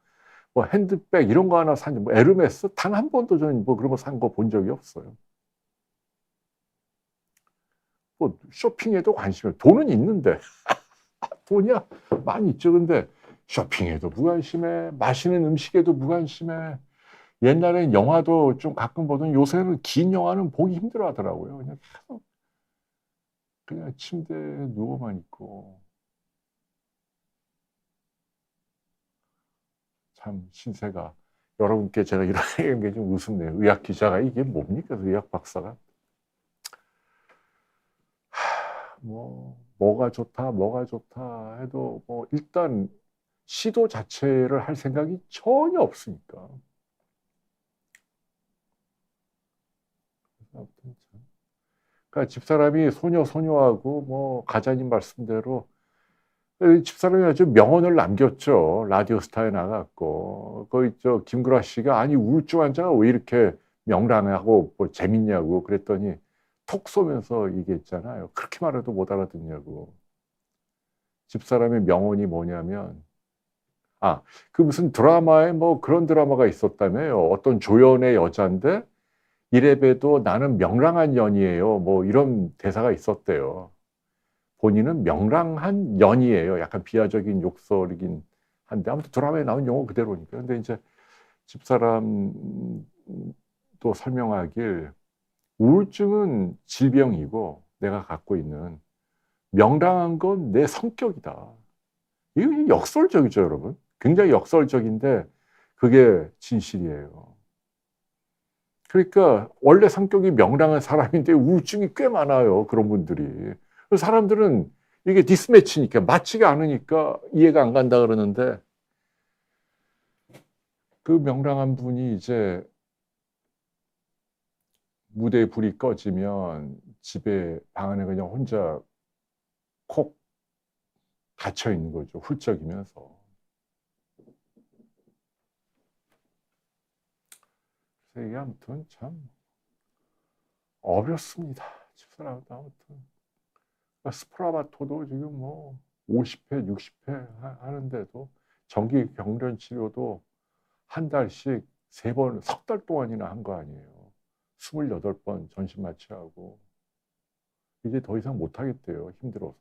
뭐 핸드백 이런 거 하나 산지 뭐 에르메스 단 한 번도 저는 뭐 그런 거 산 거 본 적이 없어요. 뭐 쇼핑에도 관심이 돈은 있는데 돈이야 많이 있죠. 근데 쇼핑에도 무관심해, 마시는 음식에도 무관심해. 옛날엔 영화도 좀 가끔 보던 요새는 긴 영화는 보기 힘들어 하더라고요. 그냥 침대에 누워만 있고. 참 신세가. 여러분께 제가 이런 게 좀 우습네요. 의학 기자가 이게 뭡니까? 의학 박사가. 뭐가 좋다 해도 뭐 일단 시도 자체를 할 생각이 전혀 없으니까. 아무튼 참. 그러니까 집사람이 소녀하고 뭐 가자님 말씀대로 집사람이 아주 명언을 남겼죠. 라디오스타에 나갔고 거기 저 김구라 씨가 아니 우울증 환자가 왜 이렇게 명랑하고 뭐 재밌냐고 그랬더니 톡 쏘면서 얘기했잖아요. 그렇게 말해도 못 알아듣냐고. 집사람의 명언이 뭐냐면 그 무슨 드라마에 뭐 그런 드라마가 있었다며요. 어떤 조연의 여잔데 이래봬도 나는 명랑한 년이에요. 뭐 이런 대사가 있었대요. 본인은 명랑한 년이에요. 약간 비하적인 욕설이긴 한데 아무튼 드라마에 나온 용어 그대로니까. 근데 이제 집사람도 설명하길 우울증은 질병이고 내가 갖고 있는 명랑한 건 내 성격이다. 이거 역설적이죠, 여러분. 굉장히 역설적인데 그게 진실이에요. 그러니까 원래 성격이 명랑한 사람인데 우울증이 꽤 많아요. 그런 분들이. 사람들은 이게 디스매치니까 맞지가 않으니까 이해가 안 간다 그러는데 그 명랑한 분이 이제 무대에 불이 꺼지면 집에 방 안에 그냥 혼자 콕 갇혀 있는 거죠. 훌쩍이면서. 그래서 이게 아무튼 참 어렵습니다. 집사람도 아무튼. 스프라바토도 지금 뭐 50회, 60회 하는데도 정기 경련 치료도 한 달씩 3번, 석 달 동안이나 한 거 아니에요. 28번 전신 마취하고. 이제 더 이상 못 하겠대요. 힘들어서.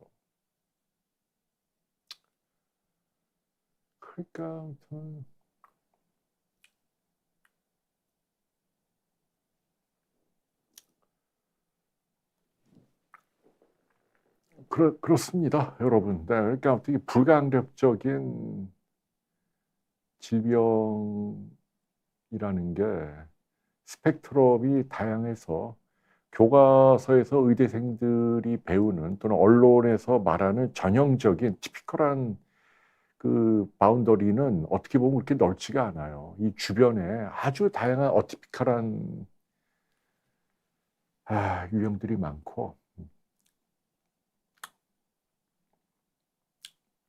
그러니까 아무튼 그렇습니다, 여러분. 네, 그러니까 어떻게 불가항력적인 질병이라는 게 스펙트럼이 다양해서 교과서에서 의대생들이 배우는 또는 언론에서 말하는 전형적인 티피컬한 그 바운더리는 어떻게 보면 그렇게 넓지가 않아요. 이 주변에 아주 다양한 어티피컬한 유형들이 많고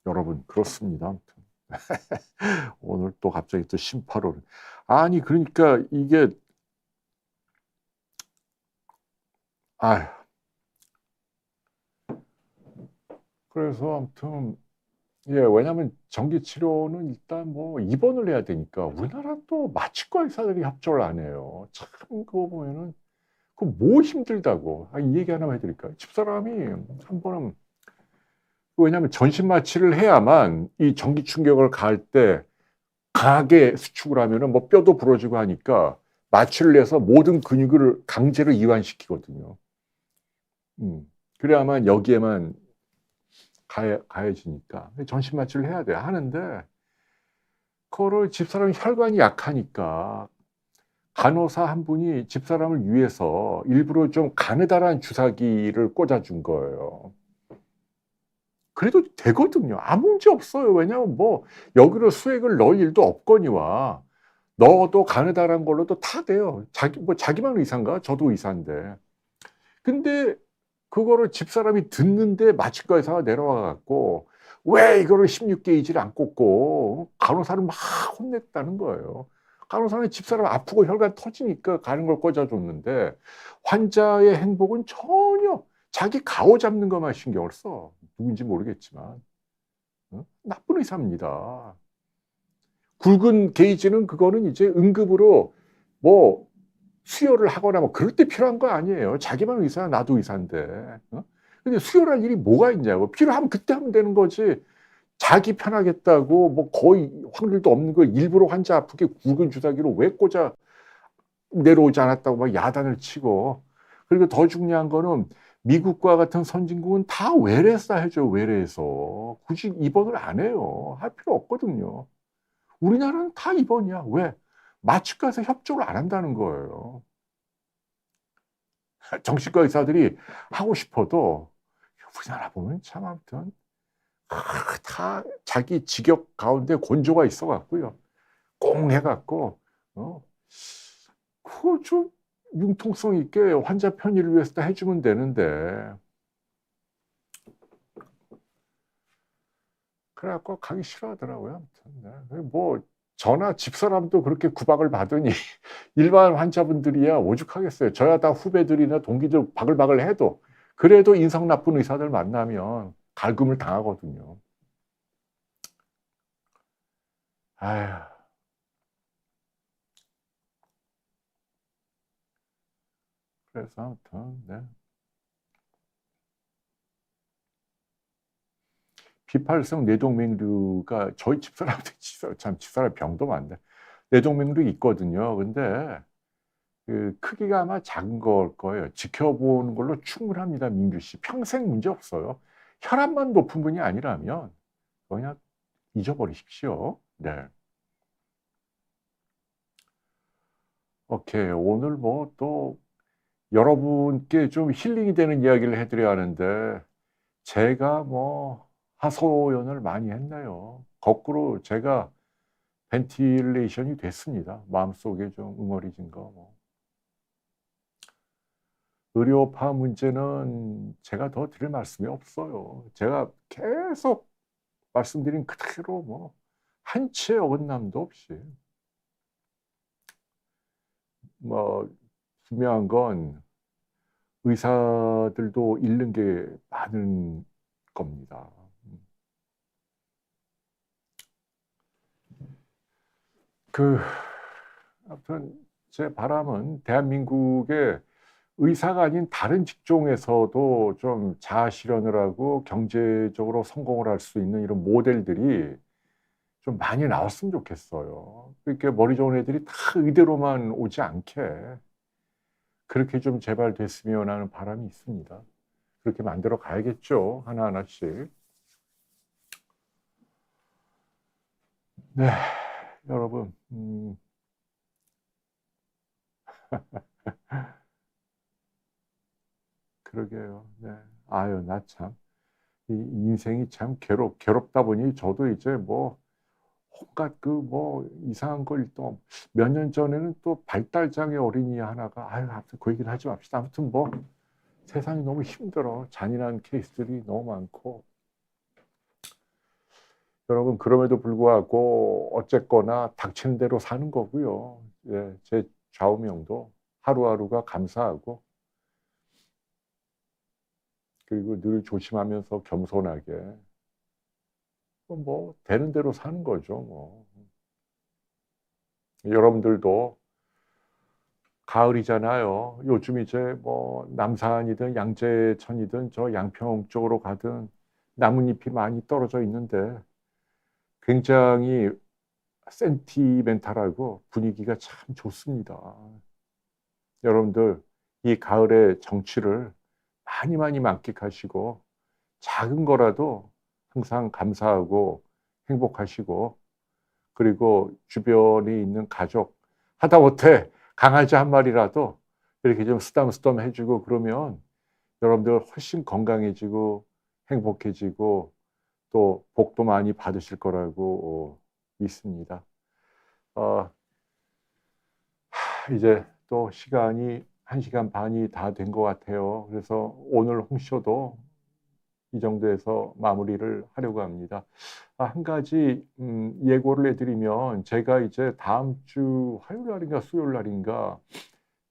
여러분 그렇습니다. 아무튼 오늘 또 갑자기 또 심파를 아니 그러니까 이게 아휴 그래서 아무튼 왜냐하면 전기 치료는 일단 뭐 입원을 해야 되니까 우리나라 또 마취과 의사들이 협조를 안 해요. 참 그거 보면은 그 뭐 힘들다고. 이 얘기 하나만 해드릴까요? 집사람이 한 번은 왜냐하면 전신 마취를 해야만 이 전기 충격을 가할 때 강하게 수축을 하면은 뭐 뼈도 부러지고 하니까 마취를 해서 모든 근육을 강제로 이완시키거든요. 그래야만 여기에만 가해지니까 전신 마취를 해야 돼. 하는데 그거를 집사람이 혈관이 약하니까 간호사 한 분이 집사람을 위해서 일부러 좀 가느다란 주사기를 꽂아준 거예요. 그래도 되거든요. 아무 문제 없어요. 왜냐하면 뭐 여기로 수액을 넣을 일도 없거니와 넣어도 가느다란 걸로도 다 돼요. 자기만 의사인가? 저도 의사인데. 근데 그거를 집사람이 듣는데 마취과 의사가 내려와 갖고 왜 이거를 16게이지를 안 꽂고 간호사를 막 혼냈다는 거예요. 간호사는 집사람 아프고 혈관 터지니까 가는 걸 꽂아 줬는데 환자의 행복은 전혀 자기 가오 잡는 것만 신경을 써. 누군지 모르겠지만. 나쁜 의사입니다. 굵은 게이지는 그거는 이제 응급으로 뭐 수혈을 하거나 뭐 그럴 때 필요한 거 아니에요. 자기만 의사야 나도 의사인데. 근데 수혈할 일이 뭐가 있냐고. 필요하면 그때 하면 되는 거지. 자기 편하겠다고 뭐 거의 확률도 없는 걸 일부러 환자 아프게 굵은 주사기로 왜 꽂아 내려오지 않았다고 막 야단을 치고. 그리고 더 중요한 거는 미국과 같은 선진국은 다 외래에서 해줘요. 외래에서. 굳이 입원을 안 해요. 할 필요 없거든요. 우리나라는 다 입원이야. 왜? 마취과에서 협조를 안 한다는 거예요. 정신과 의사들이 하고 싶어도 우리나라 보면 참 아무튼 다 자기 직역 가운데 곤조가 있어 갖고요. 꽁 해갖고 그거 좀 융통성 있게 환자 편의를 위해서 다 해주면 되는데 그래갖고 가기 싫어하더라고요. 아무튼 네. 뭐 저나 집사람도 그렇게 구박을 받으니 일반 환자분들이야 오죽하겠어요. 저야 다 후배들이나 동기들 바글바글 해도 그래도 인성 나쁜 의사들 만나면 갈굼을 당하거든요. 아휴. 그래서 아무튼 네. 비팔성 뇌동맥류가 저희 집사람한테 참 집사람 병도 많네. 뇌동맥류 있거든요. 근데 그 크기가 아마 작은 걸 거예요. 지켜보는 걸로 충분합니다. 민규 씨. 평생 문제 없어요. 혈압만 높은 분이 아니라면 그냥 잊어버리십시오. 네. 오케이. 오늘 뭐 또 여러분께 좀 힐링이 되는 이야기를 해드려야 하는데 제가 뭐 하소연을 많이 했네요. 거꾸로 제가 벤틸레이션이 됐습니다. 마음속에 좀 응어리진 거 뭐. 의료파 문제는 제가 더 드릴 말씀이 없어요. 제가 계속 말씀드린 그대로 뭐 한 치의 어긋남도 없이 뭐 분명한 건 의사들도 잃는 게 많은 겁니다. 그 아무튼 제 바람은 대한민국의 의사가 아닌 다른 직종에서도 좀 자아 실현을 하고 경제적으로 성공을 할 수 있는 이런 모델들이 좀 많이 나왔으면 좋겠어요. 그렇게 머리 좋은 애들이 다 의대로만 오지 않게 그렇게 좀 제발 됐으면 하는 바람이 있습니다. 그렇게 만들어 가야겠죠. 하나하나씩. 네, 여러분. 그러게요. 네. 아유, 나 참. 이 인생이 참 괴롭다 보니 저도 이제 뭐 온갖 그 뭐 이상한 걸 또 몇 년 전에는 또 발달장애 어린이 하나가 아유 아무튼 그 얘기는 하지 맙시다. 아무튼 뭐 세상이 너무 힘들어. 잔인한 케이스들이 너무 많고 여러분 그럼에도 불구하고 어쨌거나 닥치는 대로 사는 거고요. 예, 제 좌우명도 하루하루가 감사하고 그리고 늘 조심하면서 겸손하게 뭐 되는 대로 사는 거죠. 뭐 여러분들도 가을이잖아요. 요즘 이제 뭐 남산이든 양재천이든 저 양평 쪽으로 가든 나뭇잎이 많이 떨어져 있는데 굉장히 센티멘탈하고 분위기가 참 좋습니다. 여러분들 이 가을의 정취를 많이 많이 만끽하시고 작은 거라도 항상 감사하고 행복하시고 그리고 주변에 있는 가족, 하다못해 강아지 한 마리라도 이렇게 좀 쓰담쓰담 해주고 그러면 여러분들 훨씬 건강해지고 행복해지고 또 복도 많이 받으실 거라고 믿습니다. 이제 또 시간이 1시간 반이 다 된 것 같아요. 그래서 오늘 홍쇼도 이 정도에서 마무리를 하려고 합니다. 한 가지 예고를 해드리면 제가 이제 다음 주 화요일 날인가 수요일 날인가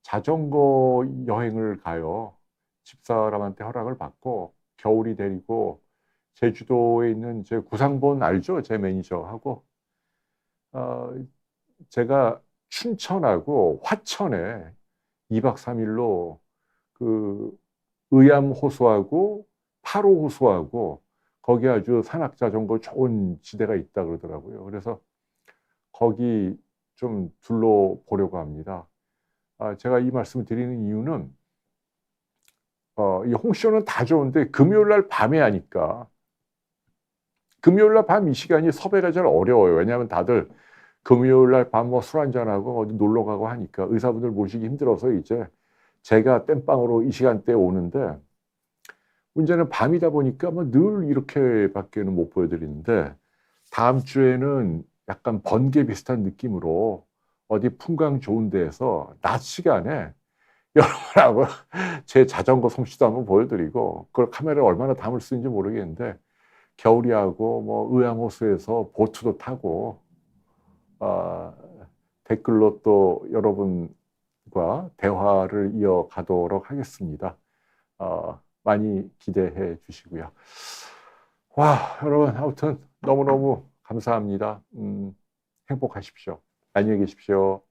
자전거 여행을 가요. 집사람한테 허락을 받고 겨울이 데리고 제주도에 있는 제 구상본 알죠? 제 매니저하고 제가 춘천하고 화천에 2박 3일로 그 의암 호수하고 파로 호수하고 거기 아주 산악 자전거 좋은 지대가 있다 그러더라고요. 그래서 거기 좀 둘러보려고 합니다. 제가 이 말씀을 드리는 이유는 이 홍쇼는 다 좋은데 금요일 날 밤에 하니까 금요일 날 밤 이 시간이 섭외가 잘 어려워요. 왜냐하면 다들 금요일 날 밤 뭐 술 한잔하고 어디 놀러 가고 하니까 의사분들 모시기 힘들어서 이제 제가 땜빵으로 이 시간대에 오는데 문제는 밤이다 보니까 뭐 늘 이렇게밖에는 못 보여드리는데 다음 주에는 약간 번개 비슷한 느낌으로 어디 풍광 좋은 데에서 낮 시간에 여러분하고 제 자전거 솜씨도 한번 보여드리고 그걸 카메라에 얼마나 담을 수 있는지 모르겠는데 겨울이하고 뭐 의암호수에서 보트도 타고 댓글로 또 여러분과 대화를 이어가도록 하겠습니다. 많이 기대해 주시고요. 와, 여러분 아무튼 너무너무 감사합니다. 행복하십시오. 안녕히 계십시오.